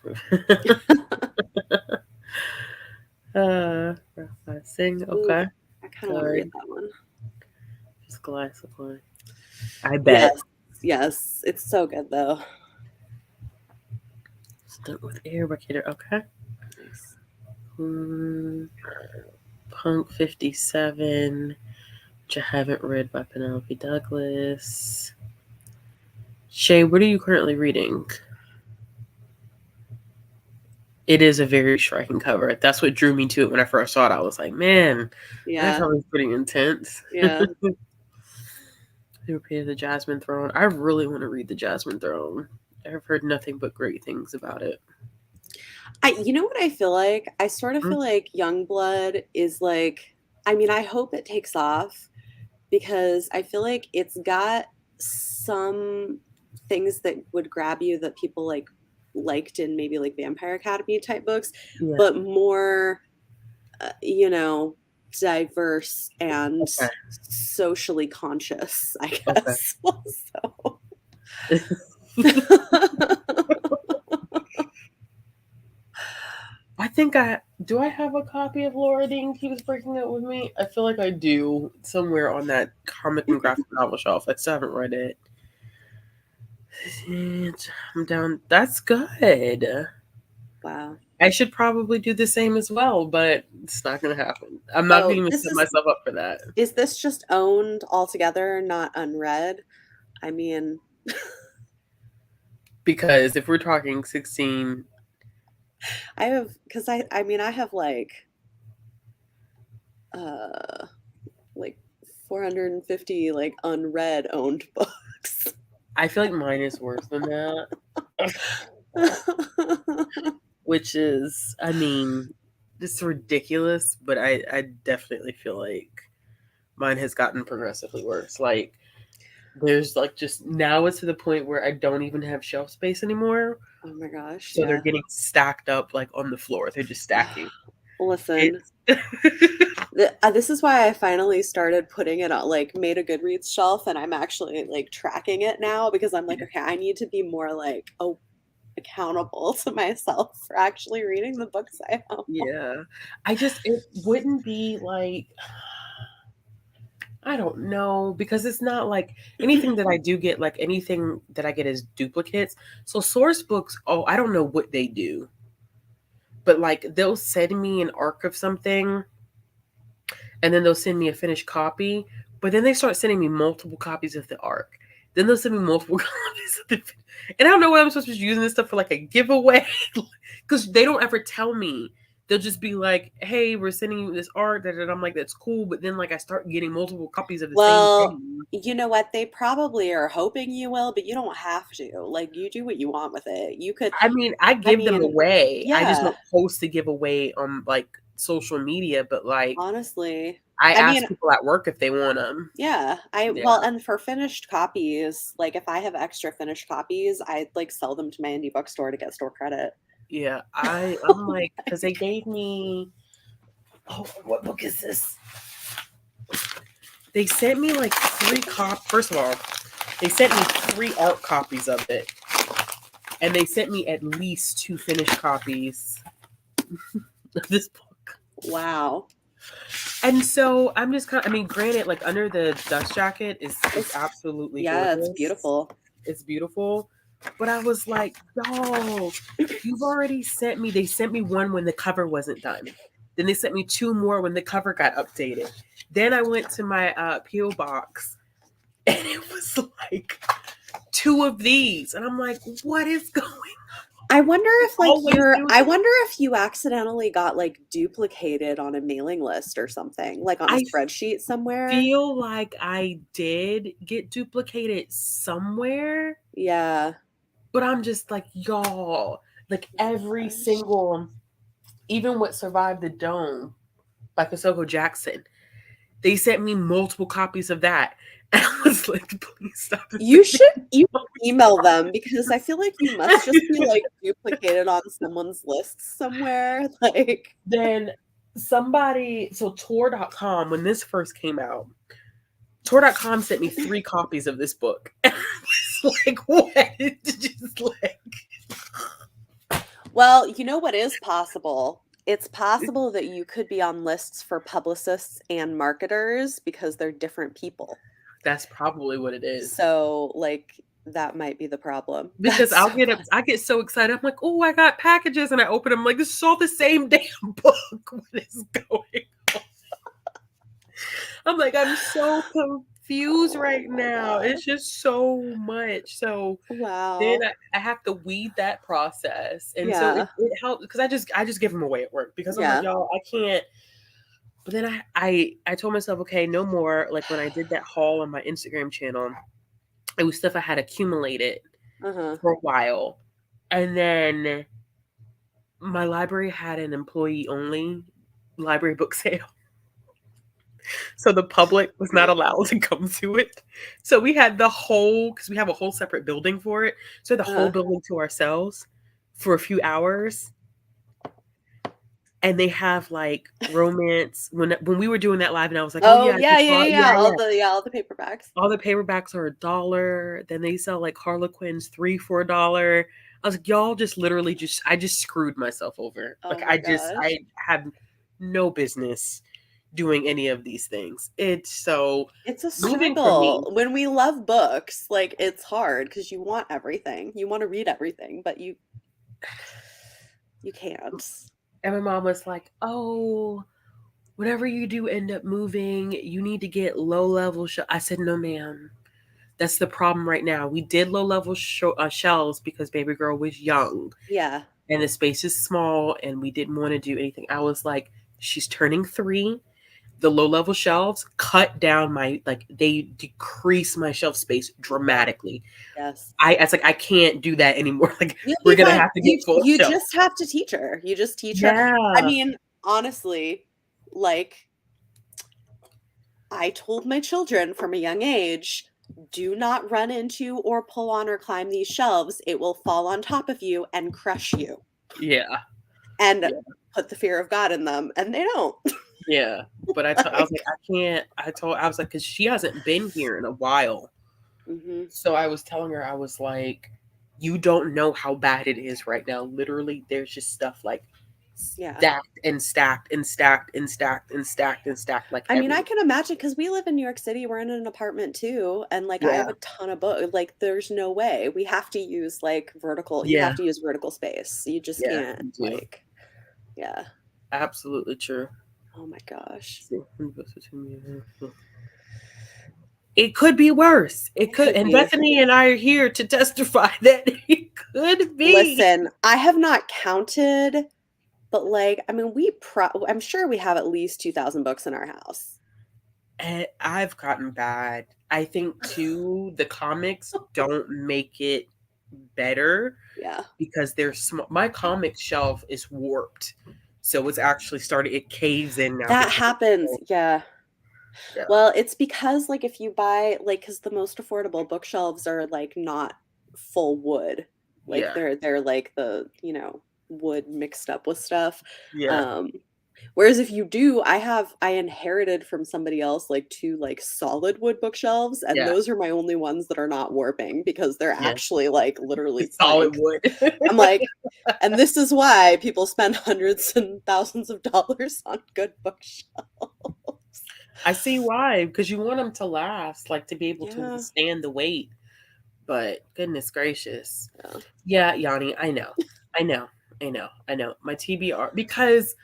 Sing. Okay. Ooh, I kind of want to read that one. Just glass of wine. I bet. Yes, it's so good though. Start with Air by Kidder. Okay. Nice. Punk 57, which I haven't read by Penelope Douglas. Shay, what are you currently reading? It is a very striking cover. That's what drew me to it when I first saw it. I was like, man, that cover is pretty intense. Yeah. They repeated the Jasmine Throne. I really want to read the Jasmine Throne. I've heard nothing but great things about it. You know what I feel like? I sort of feel like Youngblood is like, I mean, I hope it takes off because I feel like it's got some things that would grab you that people liked in maybe like Vampire Academy type books, but more, diverse and socially conscious, I guess. I think do I have a copy of Laura Dean Keeps Breaking Up With Me? I feel like I do somewhere on that comic and graphic novel shelf. I still haven't read it. I'm down. That's good. Wow. I should probably do the same as well, but it's not going to happen. I'm not going to set myself up for that. Is this just owned altogether, not unread? I mean, because if we're talking 16, I have like 450 like unread owned books. I feel like mine is worse than that. Which is, I mean, it's ridiculous, but I definitely feel like mine has gotten progressively worse. Like, There's like just now it's to the point where I don't even have shelf space anymore. Oh my gosh, So they're yeah. getting stacked up like on the floor. They're just stacking. Listen, It's this is why I finally started putting it on, like made a Goodreads shelf, and I'm actually like tracking it now because I'm like, okay, I need to be more like accountable to myself for actually reading the books I own. yeah. It wouldn't be like I don't know because it's not like anything that I do get, like anything that I get is duplicates. So source books, oh, I don't know what they do, but like they'll send me an arc of something and then they'll send me a finished copy, but then they start sending me multiple copies of the arc. Then they'll send me multiple copies of the, and I don't know what I'm supposed to be using this stuff for, like a giveaway, because they don't ever tell me. They'll just be like, "Hey, we're sending you this art," and I'm like, "That's cool," but then like I start getting multiple copies of the same Well, thing. you know what? They probably are hoping you will, but you don't have to. Like, you do what you want with it. You could, I mean, I I give them mean, away. I just yeah, don't post to give away on like social media, but like honestly. I I mean, ask people at work if they want them. yeah, Yeah. well, and for finished copies, like if I have extra finished copies, I like sell them to my indie bookstore to get store credit. Yeah, I'm like, because they gave me, oh, what book is this? They sent me like 3 copies. First of all, they sent me 3 art copies of it, and they sent me at least 2 finished copies of this book. Wow. And so I'm just kind of, I mean, granted, like Under the Dust Jacket is absolutely Yeah, it's gorgeous. beautiful. It's beautiful. But I was like, y'all, you've already sent me, they sent me one when the cover wasn't done. Then they sent me 2 more when the cover got updated. Then I went to my PO box and it was like 2 of these. And I'm like, what is going on? I wonder if like Always do I this. wonder if you accidentally got like duplicated on a mailing list or something, like on a I spreadsheet somewhere. feel like I did get duplicated somewhere, Yeah. but I'm just like, y'all, like Oh my every gosh. single, even what Survived the Dome by Kosoko Jackson, they sent me multiple copies of that. And I was like, please stop You sending should me email them because I feel like you must just be like duplicated on someone's list somewhere. Like, Then somebody, so Tor.com, when this first came out, Tor.com sent me 3 copies of this book. And I was like, what? Just like, well, you know what is possible? It's possible that you could be on lists for publicists and marketers because they're different people. that's probably what it is. So, like, that might be the problem. Because That's so funny. I get so excited. I'm like, oh, I got packages, and I open them. I'm like, this is all the same damn book. What is going on? I'm like, I'm so confused Oh right my now. God. It's just so much. So then Wow. I have to weed that process, and so Yeah. it helps because I just give them away at work because I'm like, Yeah. y'all, I can't. But then I told myself, okay, no more. Like when I did that haul on my Instagram channel, it was stuff I had accumulated Uh-huh. for a while, and then my library had an employee only library book sale. So the public was not allowed to come to it. So we had the whole, because we have a whole separate building for it. So the whole Uh-huh. building to ourselves for a few hours. And they have like romance. When we were doing that live, and I was like, oh Oh, yeah, I yeah, just yeah, bought, yeah. yeah, yeah. All the paperbacks. All the paperbacks are $1. Then they sell like Harlequins 3 for $1. I was like, y'all just literally I just screwed myself over. Oh Like my gosh. I have no business doing any of these things. It's so It's a moving for me. struggle. When we love books, like it's hard because you want everything. You want to read everything, but you can't. And my mom was like, oh, whenever you do end up moving, you need to get low level. I said, no, ma'am. That's the problem right now. We did low level shelves because baby girl was young Yeah. and the space is small and we didn't want to do anything. I was like, she's turning 3. The low level shelves cut down my, like, they decrease my shelf space dramatically. Yes. I was like, I can't do that anymore. Like, You'll we're be going to fine. have to get full You shelf. just have to teach her. You just teach her. I Yeah. mean, honestly, like I told my children from a young age, do not run into or pull on or climb these shelves. It will fall on top of you and crush you. Yeah. And Yeah. put the fear of God in them, and they don't. Yeah. But I was like, I can't. I was like, because she hasn't been here in a while. Mm-hmm. So I was telling her, I was like, you don't know how bad it is right now. Literally, there's just stuff like Yeah. stacked and stacked and stacked and stacked and stacked and stacked like I mean, I everywhere. can imagine because we live in New York City. We're in an apartment too, and like I have Yeah. a ton of books. Like, there's no way we have to use like vertical. You Yeah. have to use vertical space. You just Yeah. can't. You do. Like, yeah. Absolutely true. Oh my gosh. It could be worse. It It could. could And be. Bethany and I are here to testify that it could be. Listen, I have not counted, but like, I mean, I'm sure we have at least 2,000 books in our house. And I've gotten bad. I think too, the comics don't make it better Yeah. because they're small. My comic shelf is warped, so it's actually started. It caves in now That because happens. Yeah. yeah, Well, it's because like if you buy like because the most affordable bookshelves are like not full wood. Like yeah, they're like the, wood mixed up with stuff. yeah, Um Whereas if you do, I inherited from somebody else like two like solid wood bookshelves, and yeah, those are my only ones that are not warping because they're yeah. actually like literally It's solid plank. wood. I'm like, and this is why people spend hundreds and thousands of dollars on good bookshelves. I see why, because you want them to last, like to be able to Yeah. withstand the weight. But goodness gracious, Yeah. yeah, Yanni, I know, I know, I know, I know. My TBR because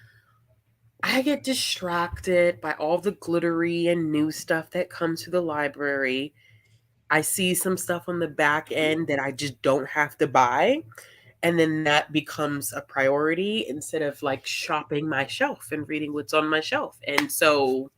I get distracted by all the glittery and new stuff that comes to the library. I see some stuff on the back end that I just don't have to buy. And then that becomes a priority instead of like shopping my shelf and reading what's on my shelf. And so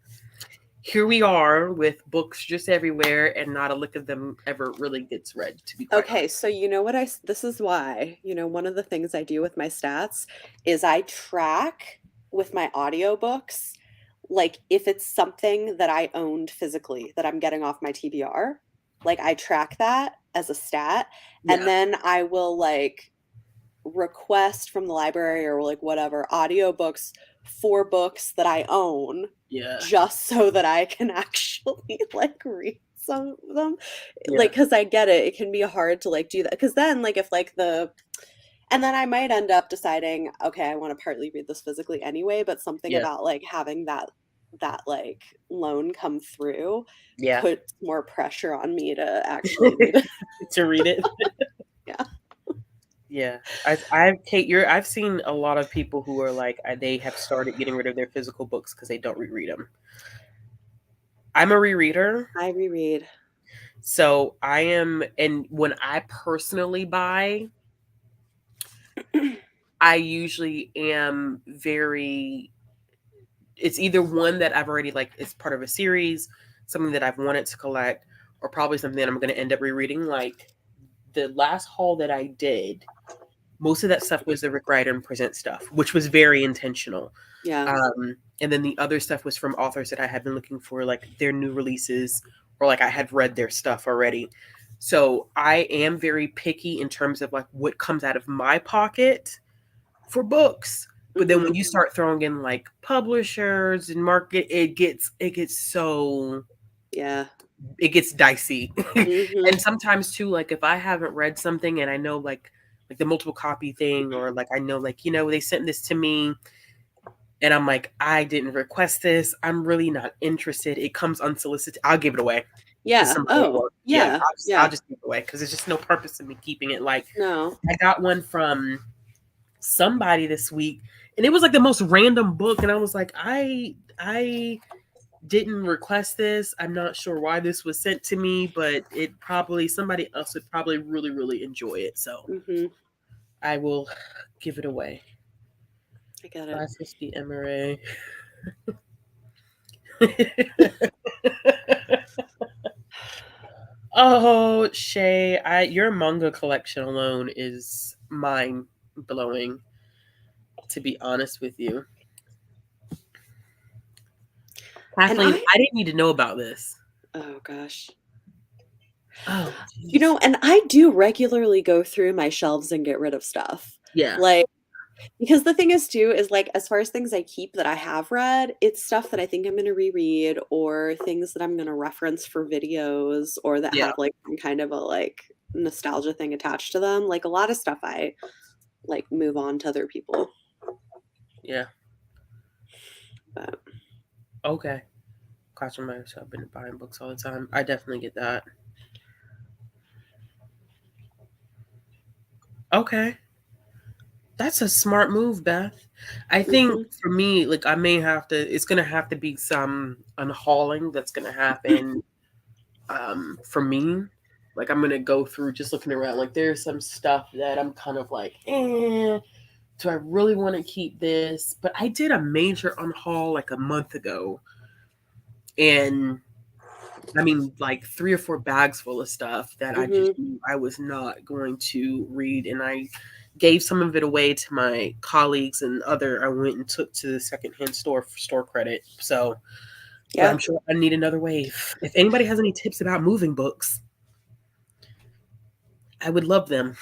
here we are with books just everywhere and not a lick of them ever really gets read, to be quite Okay, honest. so you know what this is why, one of the things I do with my stats is I track with my audiobooks, like if it's something that I owned physically that I'm getting off my TBR, like I track that as a stat, and Yeah. then I will like request from the library or like whatever audiobooks for books that I own Yeah. just so that I can actually like read some of them. Yeah. Like, because I get it, it can be hard to like do that. Because then, like, if like and then I might end up deciding, okay, I want to partly read this physically anyway, but something Yeah. about like having that like loan come through Yeah. puts more pressure on me to actually read it. To read it. Yeah. Yeah. I've seen a lot of people who are like, they have started getting rid of their physical books because they don't reread them. I'm a rereader. I reread. So I am, and when I personally buy, I usually am it's either one that I've already like, it's part of a series, something that I've wanted to collect, or probably something that I'm going to end up rereading. Like the last haul that I did, most of that stuff was the Rick Riordan Present stuff, which was very intentional. Yeah. And then the other stuff was from authors that I had been looking for, like their new releases, or like I had read their stuff already. So I am very picky in terms of like what comes out of my pocket for books. But then when Hmm. you start throwing in like publishers and market, it gets so Yeah. it gets dicey. Hmm. And sometimes too, like if I haven't read something and I know like the multiple copy thing, or like I know like, they sent this to me and I'm like, I didn't request this. I'm really not interested. It comes unsolicited. I'll give it away to Yeah. somebody at Oh, work. Yeah, yeah. I'll Yeah. just give it away because there's just no purpose in me keeping it. Like No. I got one from somebody this week, and it was like the most random book, and I was like, I didn't request this. I'm not sure why this was sent to me, but somebody else would probably really, really enjoy it. So Hmm. I will give it away. I get it. 550 MRA. Oh, Shay, your manga collection alone is mind blowing, to be honest with you. And Kathleen, I didn't need to know about this. oh gosh. Oh, You jeez. know, and I do regularly go through my shelves and get rid of stuff. Yeah. Like, because the thing is too, is like as far as things I keep that I have read, it's stuff that I think I'm gonna reread or things that I'm gonna reference for videos or that Yeah. have like some kind of a like nostalgia thing attached to them. Like a lot of stuff I like move on to other people. Yeah. But Okay. Classroom writers have been buying books all the time. I definitely get that. Okay. That's a smart move, Beth. I think mhm. for me, like I may have to it's gonna have to be some unhauling that's gonna happen for me. Like I'm gonna go through just looking around. Like there's some stuff that I'm kind of like, do I really want to keep this? But I did a major unhaul like a month ago. And I mean, like 3 or 4 bags full of stuff that I just Mhm. knew I was not going to read. And I gave some of it away to my colleagues and other I went and took to the secondhand store for store credit. So, but Yeah. I'm sure I need another wave. If anybody has any tips about moving books, I would love them.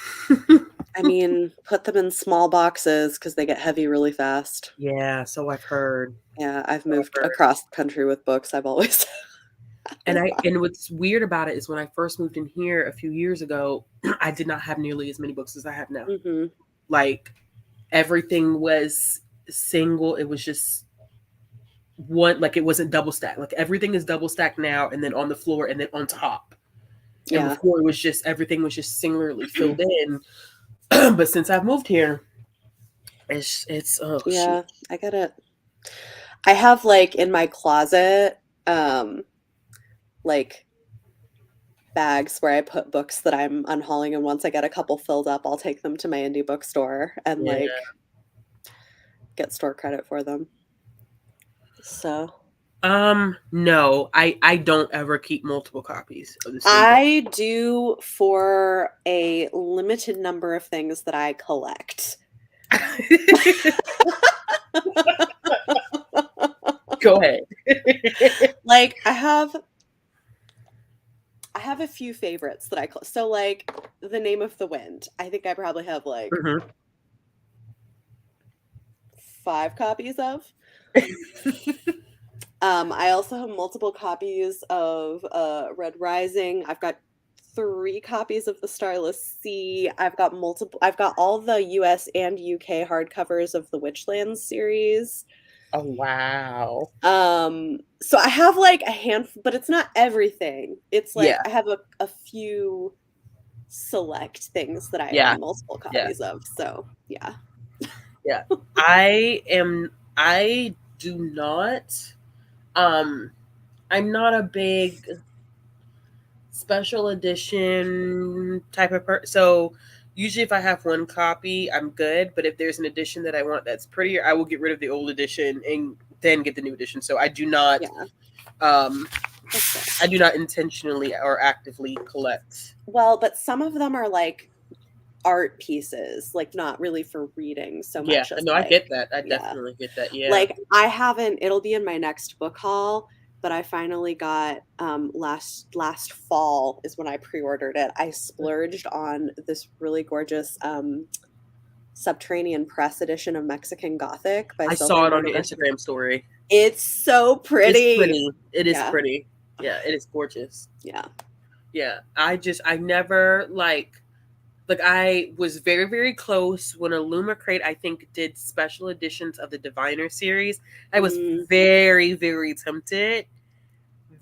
I mean, put them in small boxes because they get heavy really fast. Yeah, so I've heard. Yeah, I've So I've moved heard. across the country with books. I've always And what's weird about it is when I first moved in here a few years ago, I did not have nearly as many books as I have now. Mhm. Like everything was single. It was just one, like it wasn't double stacked. Like everything is double stacked now and then on the floor and then on top. And Yeah. before it was just everything was just singularly filled in. But since I've moved here, it's oh shoot. Yeah, I get it. I have like in my closet, like bags where I put books that I'm unhauling, and once I get a couple filled up, I'll take them to my indie bookstore and Yeah. like get store credit for them. So No, I don't ever keep multiple copies of the same book. I do for a limited number of things that I collect. Go ahead. Like I have a few favorites that so like The Name of the Wind. I think I probably have like Mhm. 5 copies of. I also have multiple copies of Red Rising. I've got 3 copies of The Starless Sea. I've got all the US and UK hardcovers of the Witchlands series. Oh wow. So I have like a handful, but it's not everything. It's Yeah, like I have a few select things that I yeah, own multiple yeah, copies of. So yeah. yeah. I do not um I'm not a big special edition type of person. So usually if I have one copy, I'm good. But if there's an edition that I want that's prettier, I will get rid of the old edition and then get the new edition. So Yeah. um That's fair. I do not intentionally or actively collect. Well, but some of them are like art pieces, like not really for reading so Yeah, much as no, I like, get that. I yeah. definitely get that. Yeah. Like I haven't, it'll be in my next book haul, but I finally got last fall is when I pre-ordered it. I splurged on this really gorgeous Subterranean Press edition of Mexican Gothic by I Silvia saw it on your Monteverde. Instagram story. It's so It's pretty. pretty. It is Yeah. pretty. Yeah, it is gorgeous. Yeah. Yeah. I never like I was very, very close when Illuma Crate, I think, did special editions of the Diviner series. I was Mm, very, very tempted.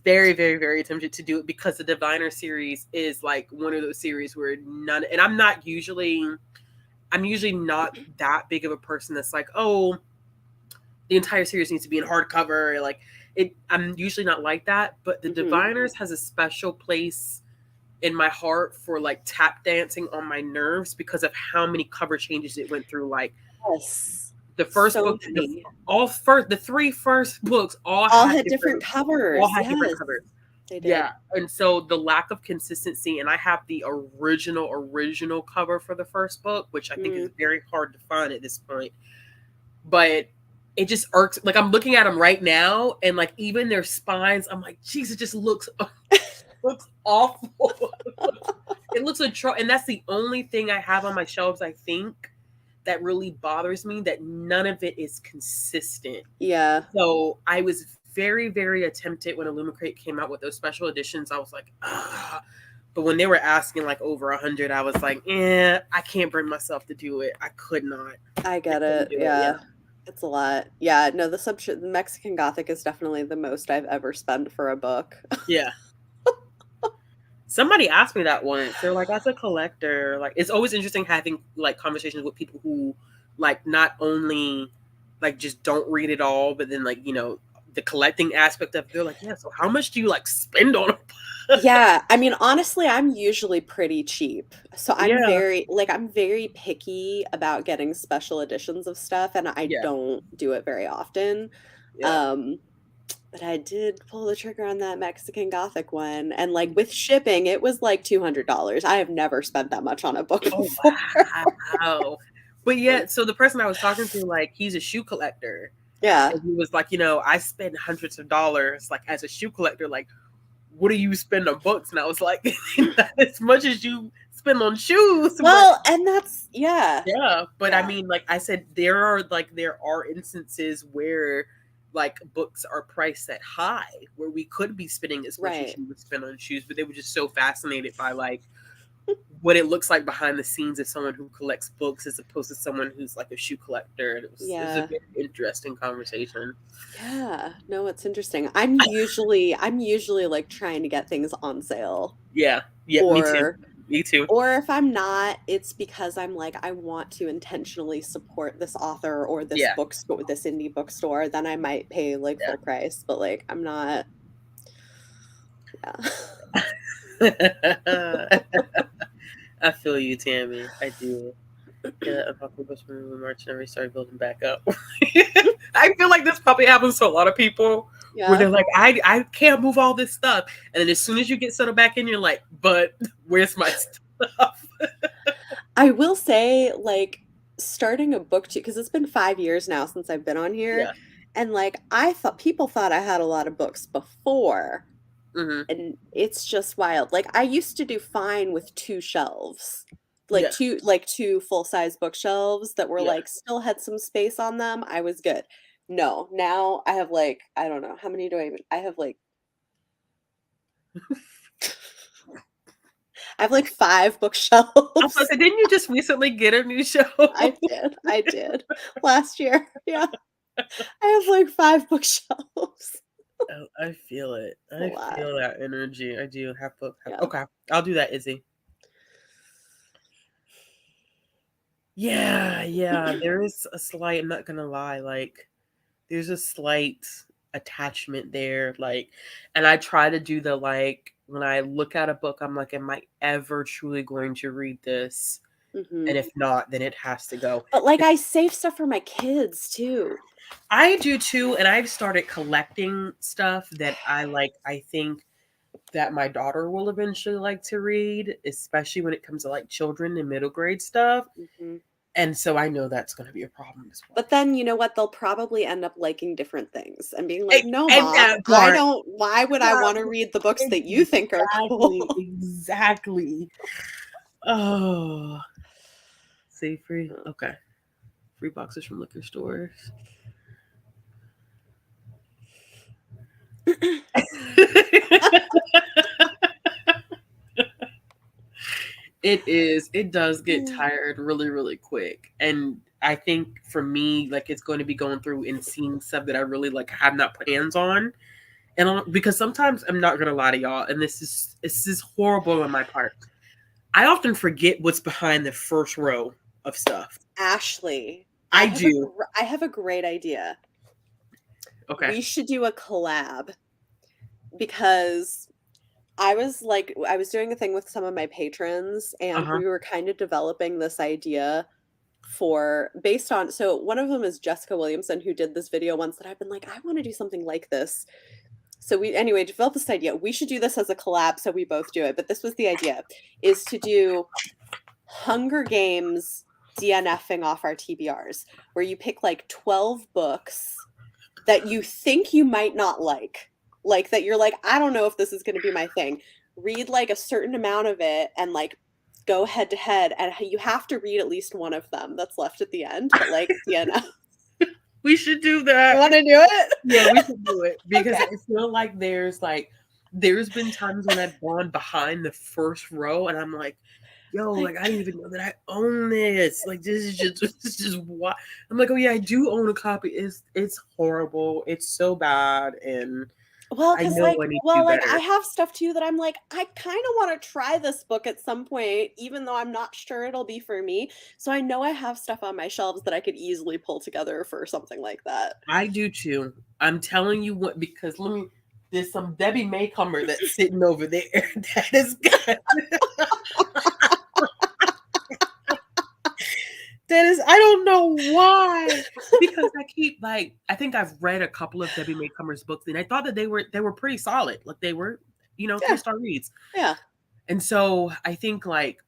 Very, very, very tempted to do it because the Diviner series is like one of those series where none and I'm usually not that big of a person that's like, oh, the entire series needs to be in hardcover. Like it, I'm usually not like that. But the mhm. Diviners has a special place in my heart for like tap dancing on my nerves because of how many cover changes it went through. Like Yes. the first So book, many. the 3 first books All had different all covers. had different Yes, covers. they did. Yeah, and so the lack of consistency, and I have the original cover for the first book, which I think is Mm. very hard to find at this point. But it just irks. Like I'm looking at them right now, and like even their spines, I'm like, geez, it just looks. looks awful. It looks and that's the only thing I have on my shelves, I think, that really bothers me, that none of it is consistent. Yeah. So I was very, very tempted when Illumicrate came out with those special editions. I was like, ah. But when they were asking like over 100, I was like, I can't bring myself to do it. I could not. I get it. Yeah. It's a lot. Yeah, no, the Mexican Gothic is definitely the most I've ever spent for a book. Yeah. Somebody asked me that once. They're like, as a collector, like, it's always interesting having like conversations with people who like not only like just don't read it all, but then like, you know, the collecting aspect of it. They're like, yeah, so how much do you like spend on it? Yeah, I mean, honestly, I'm usually pretty cheap. So I'm Yeah. very picky about getting special editions of stuff, and I Yeah. don't do it very often. Yeah. But I did pull the trigger on that Mexican Gothic one, and like with shipping, it was like $200. I have never spent that much on a book Oh, before. wow. But yeah, so the person I was talking to, like, he's a shoe collector. Yeah. And he was like, you know, I spend hundreds of dollars, like, as a shoe collector. Like, what do you spend on books? And I was like, not as much as you spend on shoes. Well, and that's, yeah. Yeah. But Yeah. I mean, like I said, there are instances where like books are priced at high, where we could be spending as much as you would spend on shoes, but they were just so fascinated by like what it looks like behind the scenes of someone who collects books as opposed to someone who's like a shoe collector. And it was a very interesting conversation. Yeah, no, it's interesting. I'm usually like trying to get things on sale. Yeah, me too. Or if I'm not, it's because I'm like, I want to intentionally support this author or this bookstore, this indie bookstore. Then I might pay like full price, but like I'm not. Yeah. I feel you, Tammy. I do. Yeah, March never started building back up. I feel like this probably happens to a lot of people where they're like, I can't move all this stuff. And then as soon as you get settled back in, you're like, but where's my stuff? I will say, like, starting a book because it's been 5 years now since I've been on here. Yeah. And like people thought I had a lot of books before. Mm-hmm. And it's just wild. Like I used to do fine with 2 shelves. Like two full-size bookshelves that were like still had some space on them. I was good. No, now I have like, I don't know, how many do I have like I have like 5 bookshelves. I was like, didn't you just recently get a new shelf? I did. Last year. Yeah. I have like 5 bookshelves. Oh, I feel it. I feel that energy. I do have book. Okay, I'll do that, Izzy. Yeah. There is a slight, I'm not gonna lie, like there's a slight attachment there. Like, and I try to do the like when I look at a book, I'm like, am I ever truly going to read this? Mm-hmm. And if not, then it has to go. But like I save stuff for my kids too. I do too, and I've started collecting stuff that I think that my daughter will eventually like to read, especially when it comes to like children and middle grade stuff. Mm-hmm. And so I know that's going to be a problem as well. But then you know what? They'll probably end up liking different things and being like, "No, Mom, why would I want to read the books that you think are cool?" Exactly. Oh, save free. Okay, free boxes from liquor stores. It does get tired really, really quick. And I think for me, like it's going to be going through and seeing stuff that I really like have not put hands on. And because sometimes I'm not gonna lie to y'all, and this is horrible on my part. I often forget what's behind the first row of stuff. Ashley, I do. I have a great idea. Okay. We should do a collab because I was doing a thing with some of my patrons and we were kind of developing this idea based on, so one of them is Jessica Williamson, who did this video once that I've been like, I want to do something like this. So we developed this idea. We should do this as a collab, so we both do it. But this was the idea, is to do Hunger Games DNFing off our TBRs, where you pick like 12 books that you think you might not like that you're like, I don't know if this is going to be my thing. read like a certain amount of it and like go head to head, and you have to read at least one of them that's left at the end. But like, you know, We should do that. you want to do it? Yeah, we should do it because Okay. I feel like there's been times when I've gone behind the first row and I'm like, yo, like I didn't even know that I own this. Like this is just what I'm like, oh yeah, I do own a copy. It's horrible. It's so bad, and Well, I because know like, I need to well, do like better. I have stuff too that I'm like, I kind of want to try this book at some point, even though I'm not sure it'll be for me. So I know I have stuff on my shelves that I could easily pull together for something like that. I do too. I'm telling you what, because there's some Debbie Maycomer that's sitting over there that is good. That is, I don't know why, because I think I've read a couple of Debbie Maycomer's books, and I thought that they were pretty solid. Like they were, Yeah. 3-star reads. Yeah. And so I think like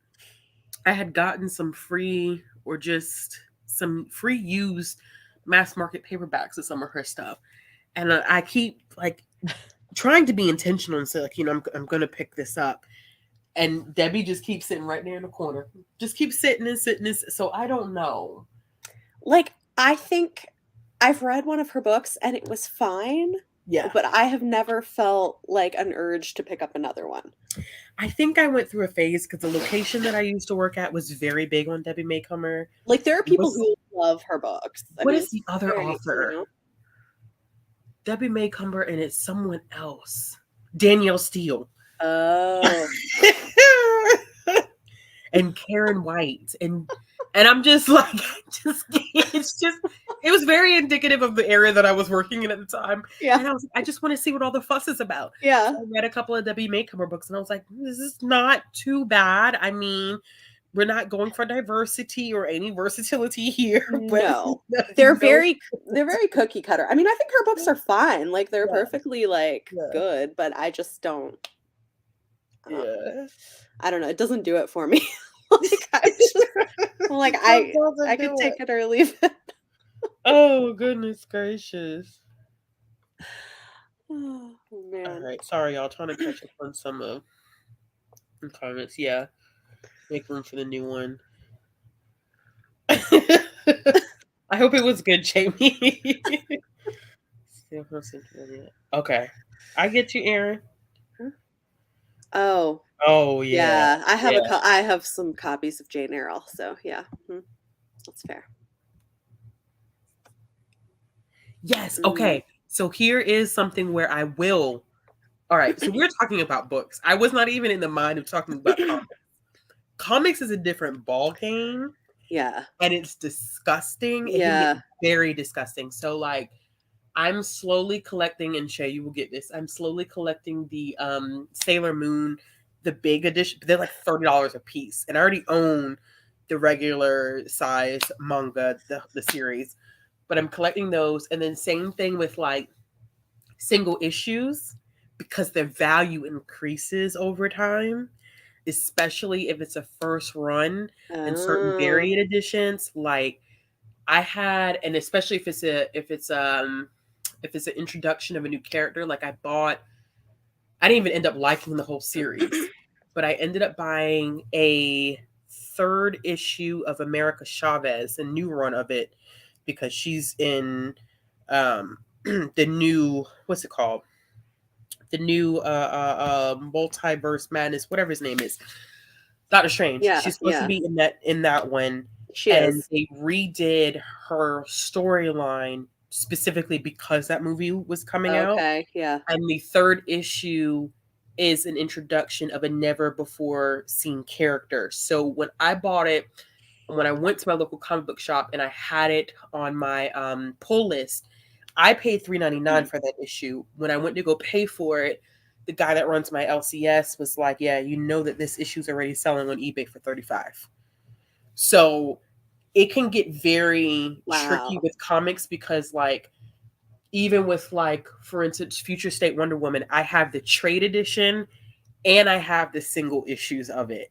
I had gotten some free or just some free used mass market paperbacks of some of her stuff. And I keep like trying to be intentional and say like, I'm going to pick this up. And Debbie just keeps sitting right there in the corner. Just keeps sitting and sitting. So I don't know. Like, I think I've read one of her books and it was fine. Yeah. But I have never felt like an urge to pick up another one. I think I went through a phase because the location that I used to work at was very big on Debbie Maycomer. Like, there are people who love her books. What is the other author? You know? Debbie Maycomer, and it's someone else. Danielle Steele. Oh. And Karen White. And I'm just like, it was very indicative of the area that I was working in at the time. Yeah. And I just want to see what all the fuss is about. Yeah. So I read a couple of Debbie Maycomer books and I was like, this is not too bad. I mean, we're not going for diversity or any versatility here. No. They're very cookie cutter. I mean, I think her books are fine. Like they're perfectly like good, but I just don't. I don't know. It doesn't do it for me. Like I could take it or leave it. Oh goodness gracious. Oh man. All right, sorry y'all, trying to catch up on some comments. Yeah, make room for the new one. I hope it was good, Jamie. Okay, I get you, Aaron. Oh. Oh yeah. I have I have some copies of Jane Eyre also. Yeah, that's fair. Yes. Okay. So here is something where I will. All right. So we're talking about books. I was not even in the mind of talking about comics. Comics is a different ball game. Yeah. And it's disgusting. It can get very disgusting. So like, I'm slowly collecting, and Shay, you will get this. I'm slowly collecting the Sailor Moon, the big edition. They're like $30 a piece, and I already own the regular size manga, the series. But I'm collecting those, and then same thing with like single issues because their value increases over time, especially if it's a first run and certain variant editions. Like I had, and especially if it's an introduction of a new character. Like I didn't even end up liking the whole series, but I ended up buying a 3rd issue of America Chavez, a new run of it, because she's in the new, what's it called? The new Multiverse Madness, whatever his name is. Doctor Strange. Yeah, she's supposed to be in that one. She is. They redid her storyline specifically because that movie was coming out. Okay, yeah. And the 3rd issue is an introduction of a never before seen character. So when I bought it, when I went to my local comic book shop and I had it on my pull list, I paid $3.99 for that issue. When I went to go pay for it, the guy that runs my LCS was like, yeah, you know that this issue's already selling on eBay for $35. So it can get very tricky with comics because like, even with like, for instance, Future State Wonder Woman, I have the trade edition and I have the single issues of it.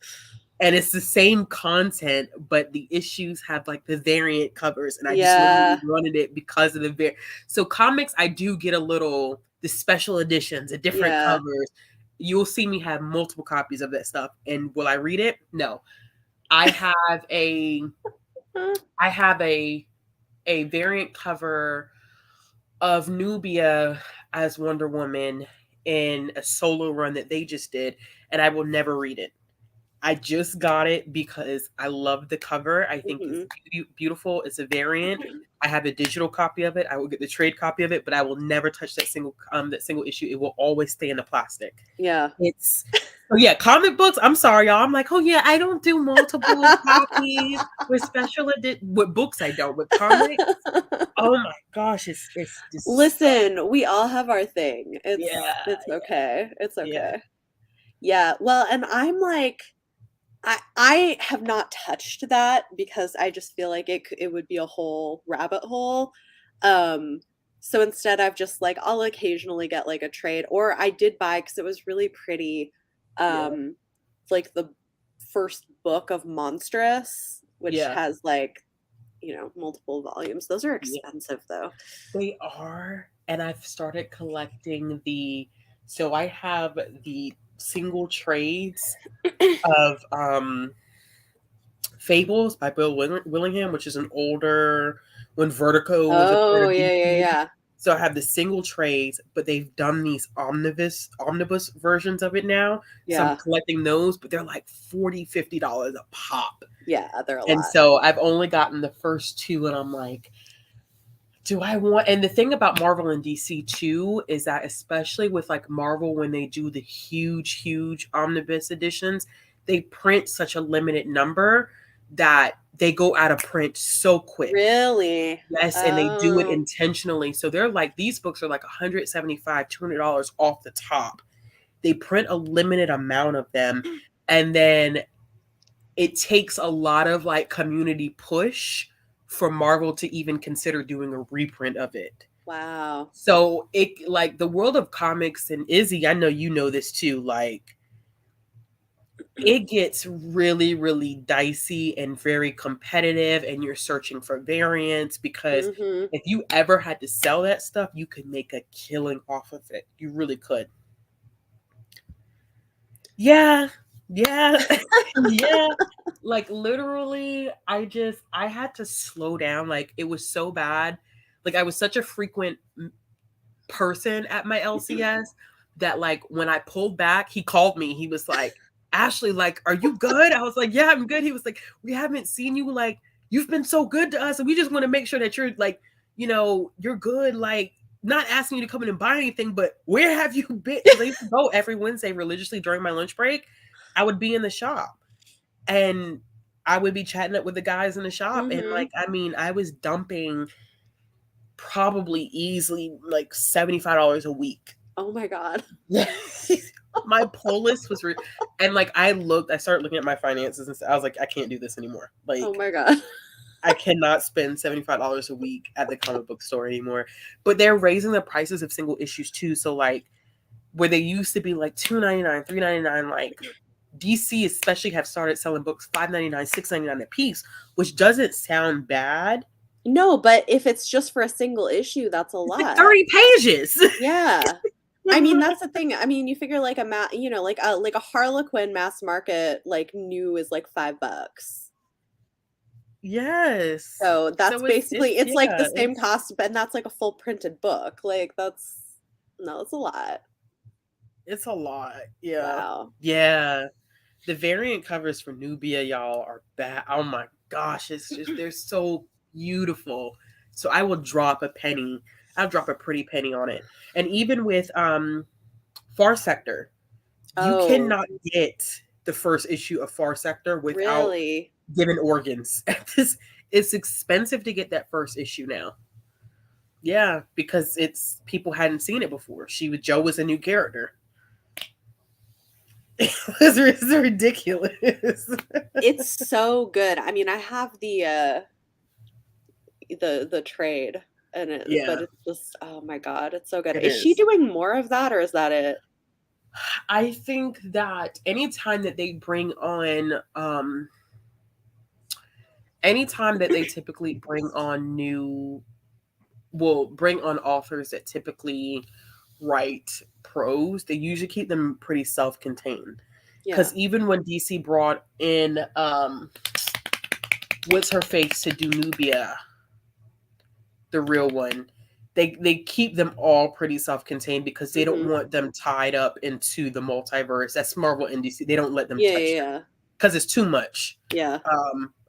And it's the same content, but the issues have like the variant covers. And I just literally wanted it because of the So comics, I do get the special editions, the different covers. you'll see me have multiple copies of that stuff. And will I read it? No. I have a variant cover of Nubia as Wonder Woman in a solo run that they just did, and I will never read it. I just got it because I love the cover. I think it's beautiful. It's a variant. I have a digital copy of it. I will get the trade copy of it, but I will never touch that single issue. It will always stay in the plastic. Yeah. It's yeah, comic books. I'm sorry, y'all. I'm like, oh yeah, I don't do multiple copies with special edition. With books, I don't. With comics, oh my gosh, it's just. Listen, we all have our thing. It's okay. It's okay. Yeah. Well, and I'm like, I have not touched that because I just feel like it would be a whole rabbit hole. So instead I've just like, I'll occasionally get like a trade, or I did buy, because it was really pretty, like the first book of Monstrous, which has like, you know, multiple volumes. Those are expensive though. They are. And I've started collecting so I have the single trades of Fables by Bill Willingham, which is an older, when Vertigo was a part of DC. Yeah. So I have the single trades, but they've done these omnibus versions of it now. Yeah. So I'm collecting those, but they're like $40, $50 a pop. Yeah, they're a lot. And so I've only gotten the first two, and I'm like, do I want? And the thing about Marvel and DC too is that, especially with like Marvel, when they do the huge omnibus editions, they print such a limited number that they go out of print so quick. Really? Yes, and they do it intentionally. So they're like, these books are like $175, $200 off the top. They print a limited amount of them, and then it takes a lot of like community push for Marvel to even consider doing a reprint of it. Wow. So it, like, the world of comics, and Izzy, I know you know this too, like, it gets really, really dicey and very competitive, and you're searching for variants, because if you ever had to sell that stuff, you could make a killing off of it. You really could. Yeah. Like, literally, I had to slow down. Like, it was so bad. Like, I was such a frequent person at my LCS that, like, when I pulled back, he called me. He was like, Ashley, like, are you good? I was like, yeah, I'm good. He was like, we haven't seen you. Like, you've been so good to us, and we just want to make sure that you're, like, you know, you're good. Like, not asking you to come in and buy anything, but where have you been? Because I used to go every Wednesday religiously during my lunch break. I would be in the shop, and I would be chatting up with the guys in the shop. And, like, I mean, I was dumping probably easily like $75 a week. Oh my God. My pull list was and like I started looking at my finances, and I was like, I can't do this anymore. Like, oh my God. I cannot spend $75 a week at the comic book store anymore. But they're raising the prices of single issues too. So, like, where they used to be like $2.99, $3.99, like, DC especially have started selling books $5.99, $6.99 a piece, which doesn't sound bad. No, but if it's just for a single issue, that's a lot. Like 30 pages. Yeah. I mean, that's the thing. I mean, you figure like like a Harlequin mass market, like, new is like $5. Yes. So that's basically, it's like the same cost, but that's like a full printed book. Like, it's a lot. It's a lot. Yeah. Wow. Yeah. The variant covers for Nubia, y'all, are bad. Oh my gosh. It's just, they're so beautiful. So I will drop a penny. I'll drop a pretty penny on it. And even with Far Sector, you cannot get the first issue of Far Sector without giving organs. It's expensive to get that first issue now. Yeah, because people hadn't seen it before. Joe was a new character. It's ridiculous. It's so good. I mean, I have the trade, and but it's just, oh my God, it's so good. Is she doing more of that, or is that it? I think that anytime that they bring on typically bring on authors that typically write prose, they usually keep them pretty self-contained. Yeah. Because even when DC brought in what's her face to do Nubia, the real one, they keep them all pretty self-contained because they don't want them tied up into the multiverse. That's Marvel and DC. They don't let them touch them because it's too much. Yeah.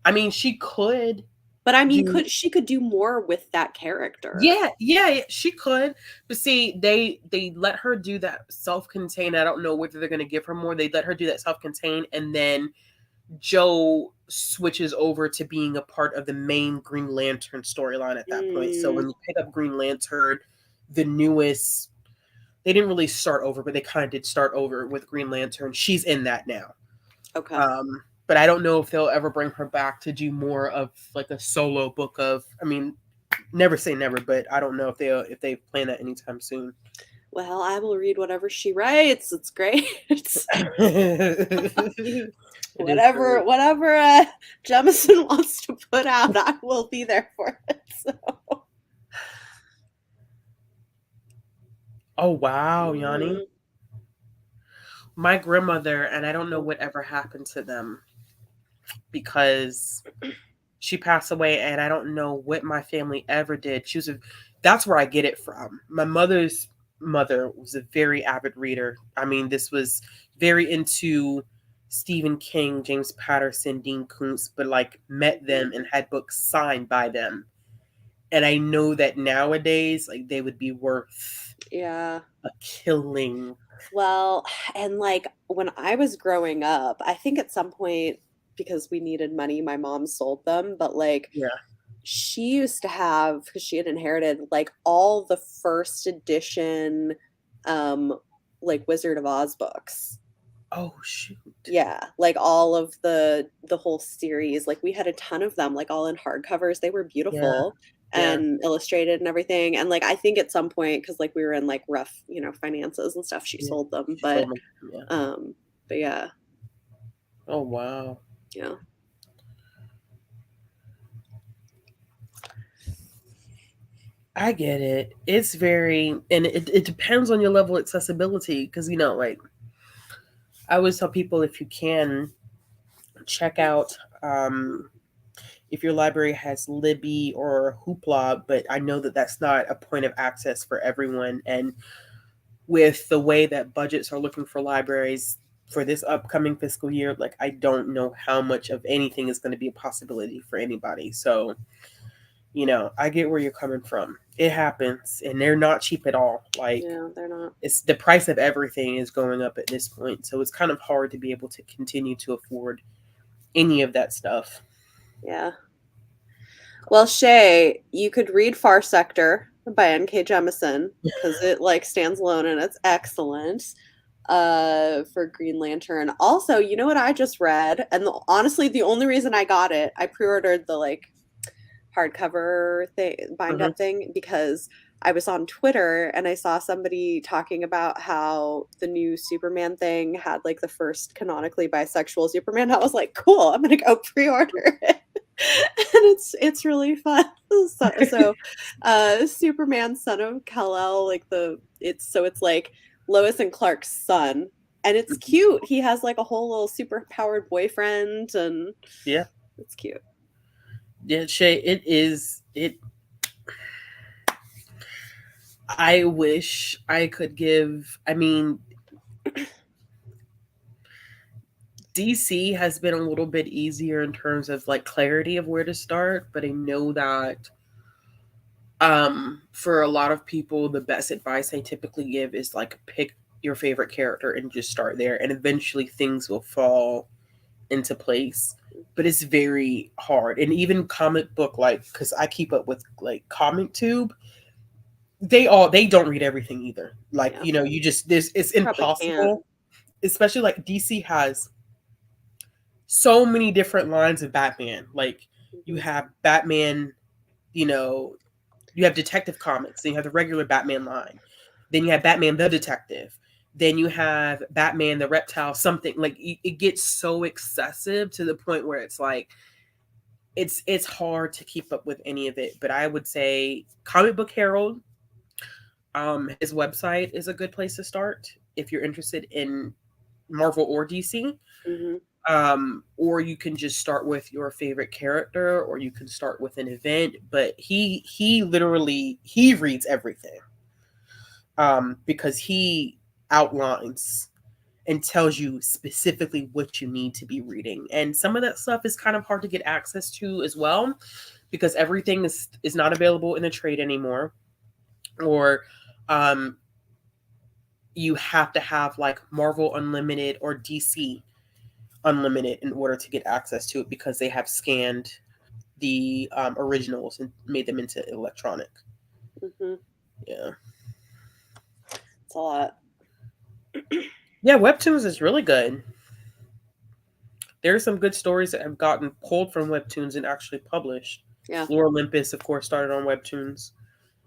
I mean, she could. But I mean, she could do more with that character. Yeah, she could. But see, they let her do that self-contained. I don't know whether they're going to give her more. They let her do that self-contained, and then Joe switches over to being a part of the main Green Lantern storyline at that point. So when you pick up Green Lantern, the newest, they didn't really start over, but they kind of did start over with Green Lantern. She's in that now. Okay. But I don't know if they'll ever bring her back to do more of like a solo book of, I mean, never say never, but I don't know if they plan that anytime soon. Well, I will read whatever she writes. It's great. Whatever Jemison wants to put out, I will be there for it. So. Oh wow, Yanni. My grandmother, and I don't know whatever happened to them because she passed away, and I don't know what my family ever did. That's where I get it from. My mother's mother was a very avid reader. I mean, this was very into Stephen King, James Patterson, Dean Koontz, but like met them and had books signed by them. And I know that nowadays, like, they would be worth a killing. Well, and like when I was growing up, I think at some point, because we needed money, my mom sold them, but like she used to have, because she had inherited like all the first edition like Wizard of Oz books. Oh shoot. Yeah, like all of the whole series. Like we had a ton of them, like all in hardcovers. They were beautiful and illustrated and everything. And like I think at some point, because like we were in like rough, finances and stuff, she sold them. But yeah. Oh wow. Yeah. I get it. It's very, and it depends on your level of accessibility, because like I always tell people, if you can check out if your library has Libby or Hoopla, but I know that that's not a point of access for everyone. And with the way that budgets are looking for libraries for this upcoming fiscal year, like I don't know how much of anything is going to be a possibility for anybody. So, I get where you're coming from. It happens, and they're not cheap at all. Like, they're not. It's the price of everything is going up at this point, so it's kind of hard to be able to continue to afford any of that stuff. Yeah. Well, Shay, you could read Far Sector by N.K. Jemisin because it like stands alone and it's excellent for Green Lantern. Also, you know what I just read? And honestly, the only reason I got it, I pre-ordered the like hardcover thing, bind up thing, because I was on Twitter and I saw somebody talking about how the new Superman thing had like the first canonically bisexual Superman. I was like, cool, I'm gonna go pre-order it. And it's really fun. So Superman, son of Kal-El, like it's like Lois and Clark's son, and it's cute. He has like a whole little super powered boyfriend, and it's cute. Yeah, Shay, I wish I could give, DC has been a little bit easier in terms of like clarity of where to start, but I know that for a lot of people, the best advice I typically give is like pick your favorite character and just start there, and eventually things will fall into place. But it's very hard. And even comic book, like, because I keep up with like Comic Tube, they don't read everything either. Like, it's impossible. Especially like DC has so many different lines of Batman. Like, you have Batman, you have Detective Comics, then you have the regular Batman line, then you have Batman the Detective, then you have Batman the Reptile, something like it gets so excessive to the point where it's like it's hard to keep up with any of it. But I would say Comic Book Herald, His website is a good place to start if you're interested in Marvel or DC. Mm-hmm. Or you can just start with your favorite character, or you can start with an event. But he literally he reads everything, because he outlines and tells you specifically what you need to be reading. And some of that stuff is kind of hard to get access to as well, because everything is not available in the trade anymore, or um, you have to have like Marvel Unlimited or DC Unlimited in order to get access to it, because they have scanned the originals and made them into electronic. Mm-hmm. Yeah. It's a lot. Yeah, Webtoons is really good. There are some good stories that have gotten pulled from Webtoons and actually published. Yeah. Lore Olympus, of course, started on Webtoons.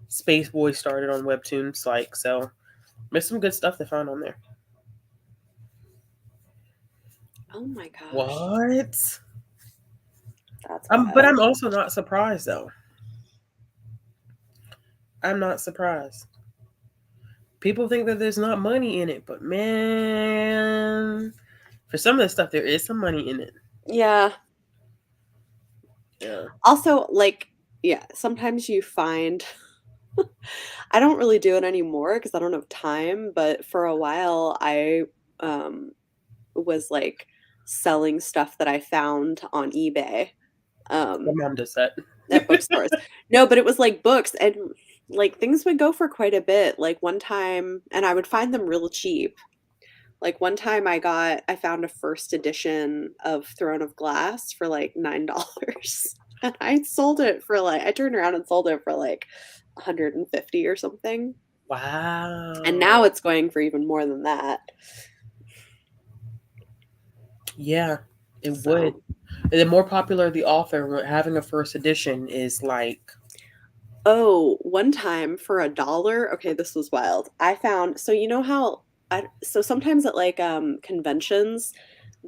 Space Boy started on Webtoons. Like, so there's some good stuff they found on there. Oh my gosh. What? That's But I'm wild. also not surprised, though. I'm not surprised. People think that there's not money in it, but man, for some of the stuff, there is some money in it. Yeah. Yeah. Also, like, yeah, sometimes you find I don't really do it anymore because I don't have time, but for a while I was like selling stuff that I found on eBay My um mom does that. at bookstores. No, but it was like books and like things would go for quite a bit. Like one time, and I would find them real cheap. Like one time I found a first edition of Throne of Glass for like $9. And I sold it for like I turned around and sold it for like 150 or something. And Wow. now it's going for even more than that. Yeah, it would. So, And the more popular the author, having a first edition is like, oh, one time for $1, okay, this was wild. I found, so you know how so sometimes at like conventions,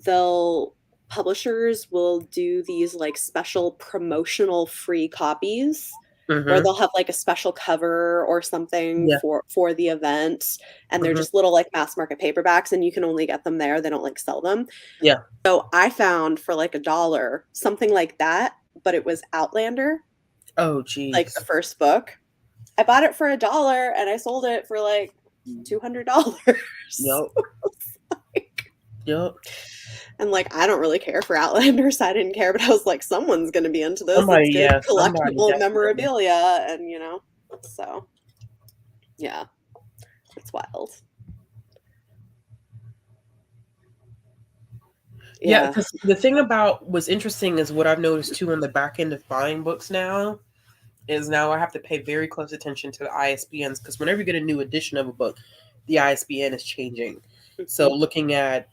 they'll publishers will do these like special promotional free copies where mm-hmm, they'll have like a special cover or something yeah, for the event, and they're mm-hmm, just little like mass market paperbacks and you can only get them there. They don't like sell them. yeah. So I found for like $1 something like that, but it was Outlander, Oh, like the jeez. first book. I bought it for $1 and I sold it for like $200. Yep, yep. And like I don't really care for Outlander, so I didn't care, but I was like, someone's gonna be into this. It's Somebody, good yeah, somebody collectible definitely. memorabilia, and so yeah, it's wild. Yeah, Yeah. because the thing about what's interesting is what I've noticed too on the back end of buying books now is now I have to pay very close attention to the ISBNs, because whenever you get a new edition of a book, the ISBN is changing. So Hmm. looking at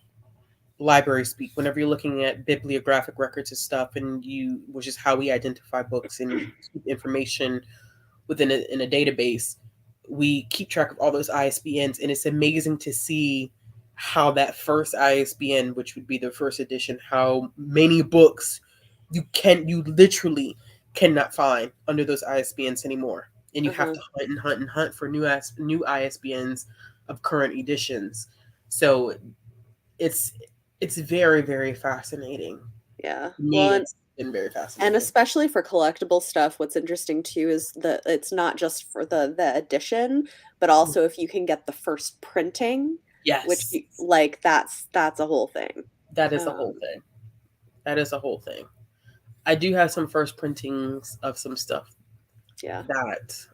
library speak, whenever you're looking at bibliographic records and stuff, and which is how we identify books and keep information within in a database, we keep track of all those ISBNs, and it's amazing to see how that first ISBN, which would be the first edition, how many books you literally cannot find under those ISBNs anymore, and you have Uh-huh. to hunt and hunt and hunt for new ISBNs of current editions. So it's it's very, very fascinating. Yeah. To Well, me, it's been very and fascinating. especially for collectible stuff, what's interesting too is that it's not just for the edition, but also if you can get the first printing, which Yes, like that's a whole thing. that is a whole Um, thing. That is a whole thing. I do have some first printings of some stuff yeah, that,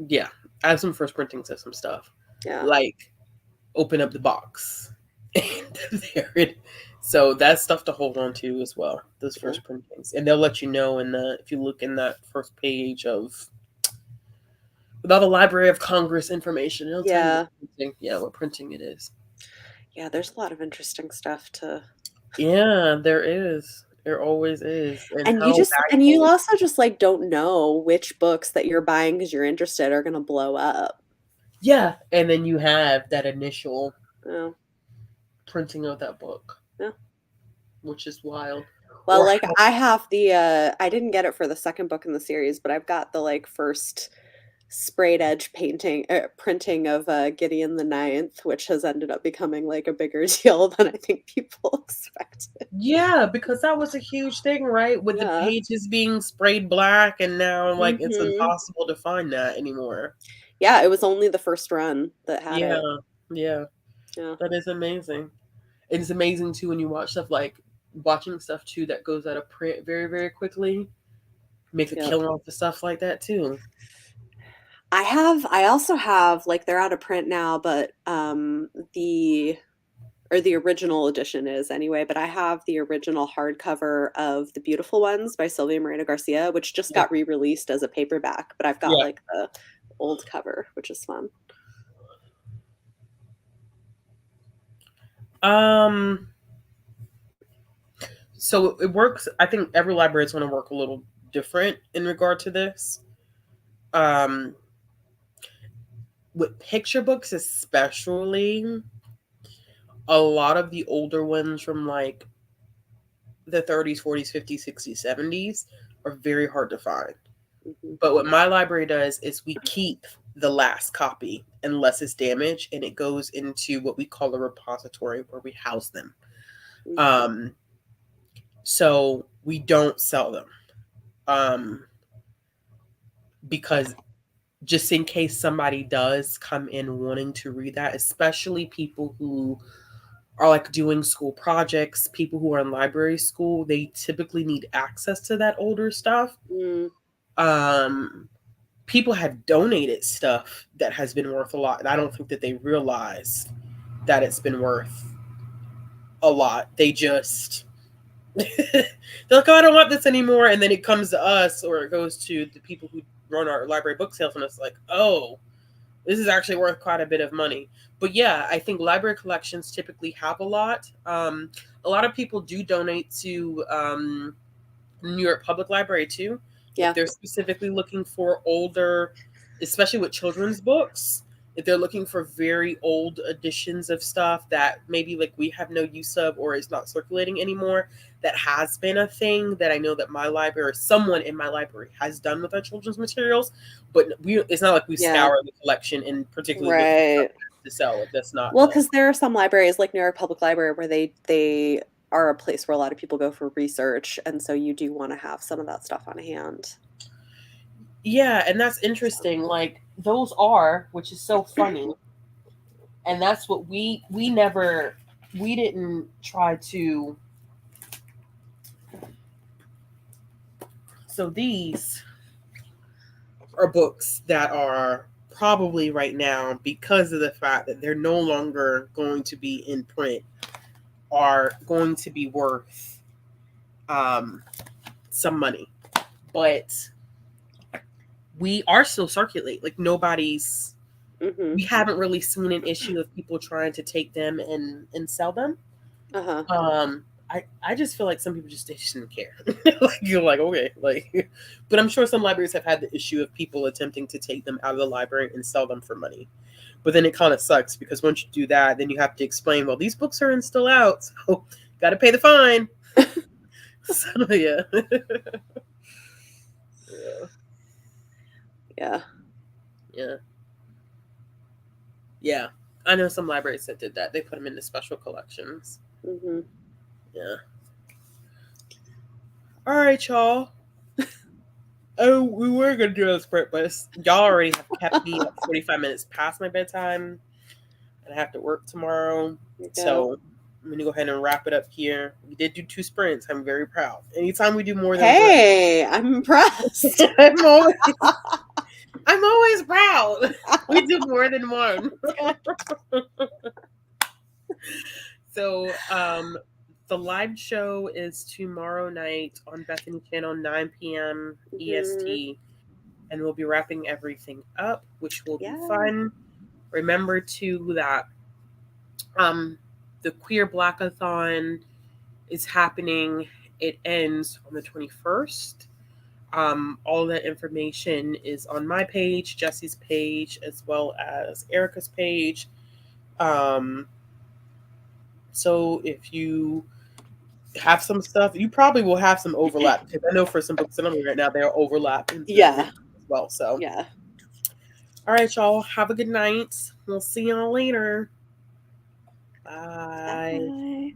yeah, I have some first printings of some stuff. yeah, Like, open up the box. And there it. So that's stuff to hold on to as well. Those yeah, first printings, and they'll let you know if you look in that first page of with all the Library of Congress information, it'll tell you yeah, what printing it is. yeah. There's a lot of interesting stuff to, Yeah, there is. There always is, and and how you valuable. also just like don't know which books that you're buying because you're interested are gonna blow up. Yeah, and then you have that initial Yeah, printing of that book, yeah. which is wild. Well, Or like how I have I didn't get it for the second book in the series, but I've got the like first. sprayed edge printing of Gideon the Ninth, which has ended up becoming like a bigger deal than I think people expected. Yeah, because that was a huge thing, right? With the pages being sprayed black, and now like it's impossible to find that anymore. Yeah, it was only the first run that had it. Yeah. That is amazing. It's amazing too when you watch stuff like watching stuff too that goes out of print very, very quickly. Make a killing off of stuff like that too. I also have, like, they're out of print now, but the original edition is anyway, but I have the original hardcover of The Beautiful Ones by Sylvia Moreno Garcia, which just got re-released as a paperback, but I've got like the old cover, which is fun. So it works. I think every library is going to work a little different in regard to this. With picture books, especially, a lot of the older ones from like the 30s, 40s, 50s, 60s, 70s are very hard to find. But what my library does is we keep the last copy unless it's damaged, and it goes into what we call a repository where we house them. So we don't sell them because just in case somebody does come in wanting to read that, especially people who are like doing school projects, people who are in library school, they typically need access to that older stuff. People have donated stuff that has been worth a lot, and I don't think that they realize that it's been worth a lot. They just they're like, oh, I don't want this anymore, and then it comes to us, or it goes to the people who run our library book sales, and it's like, oh, this is actually worth quite a bit of money. But yeah, I think library collections typically have a lot. A lot of people do donate to New York Public Library too. Yeah. If they're specifically looking for older, especially with children's books, if they're looking for very old editions of stuff that maybe like we have no use of or is not circulating anymore, that has been a thing that I know that my library or someone in my library has done with our children's materials, but it's not like we scour the collection and particularly look to sell it. That's not. Well, because there are some libraries like New York Public Library where they are a place where a lot of people go for research, and so you do want to have some of that stuff on hand. Yeah, and that's interesting. Like those are, which is so funny, and that's what we didn't try to. So these are books that are probably right now, because of the fact that they're no longer going to be in print, are going to be worth some money. But we are still circulate. Like nobody's, we haven't really seen an issue of people trying to take them and sell them. I just feel like some people just didn't care. Like you're like, okay, like, but I'm sure some libraries have had the issue of people attempting to take them out of the library and sell them for money. But then it kind of sucks because once you do that, then you have to explain, well, these books are still out, so got to pay the fine. So yeah. Yeah. I know some libraries that did that. They put them into special collections. Yeah. All right, y'all. Oh, we were going to do a sprint, but y'all already have kept me up 45 minutes past my bedtime, and I have to work tomorrow. So I'm going to go ahead and wrap it up here. We did do 2 sprints. I'm very proud. Anytime we do more than one, I'm impressed. I'm always proud. We do more than one. So, the live show is tomorrow night on Bethany Channel, 9 p.m. EST, and we'll be wrapping everything up, which will be fun. Remember too that the Queer Blackathon is happening. It ends on the 21st. All that information is on my page, Jesse's page, as well as Erica's page. So if you have some stuff, you probably will have some overlap, because I know for some books that I'm reading right now, they're overlapping as well. So All right, y'all. Have a good night. We'll see y'all later. Bye. Bye.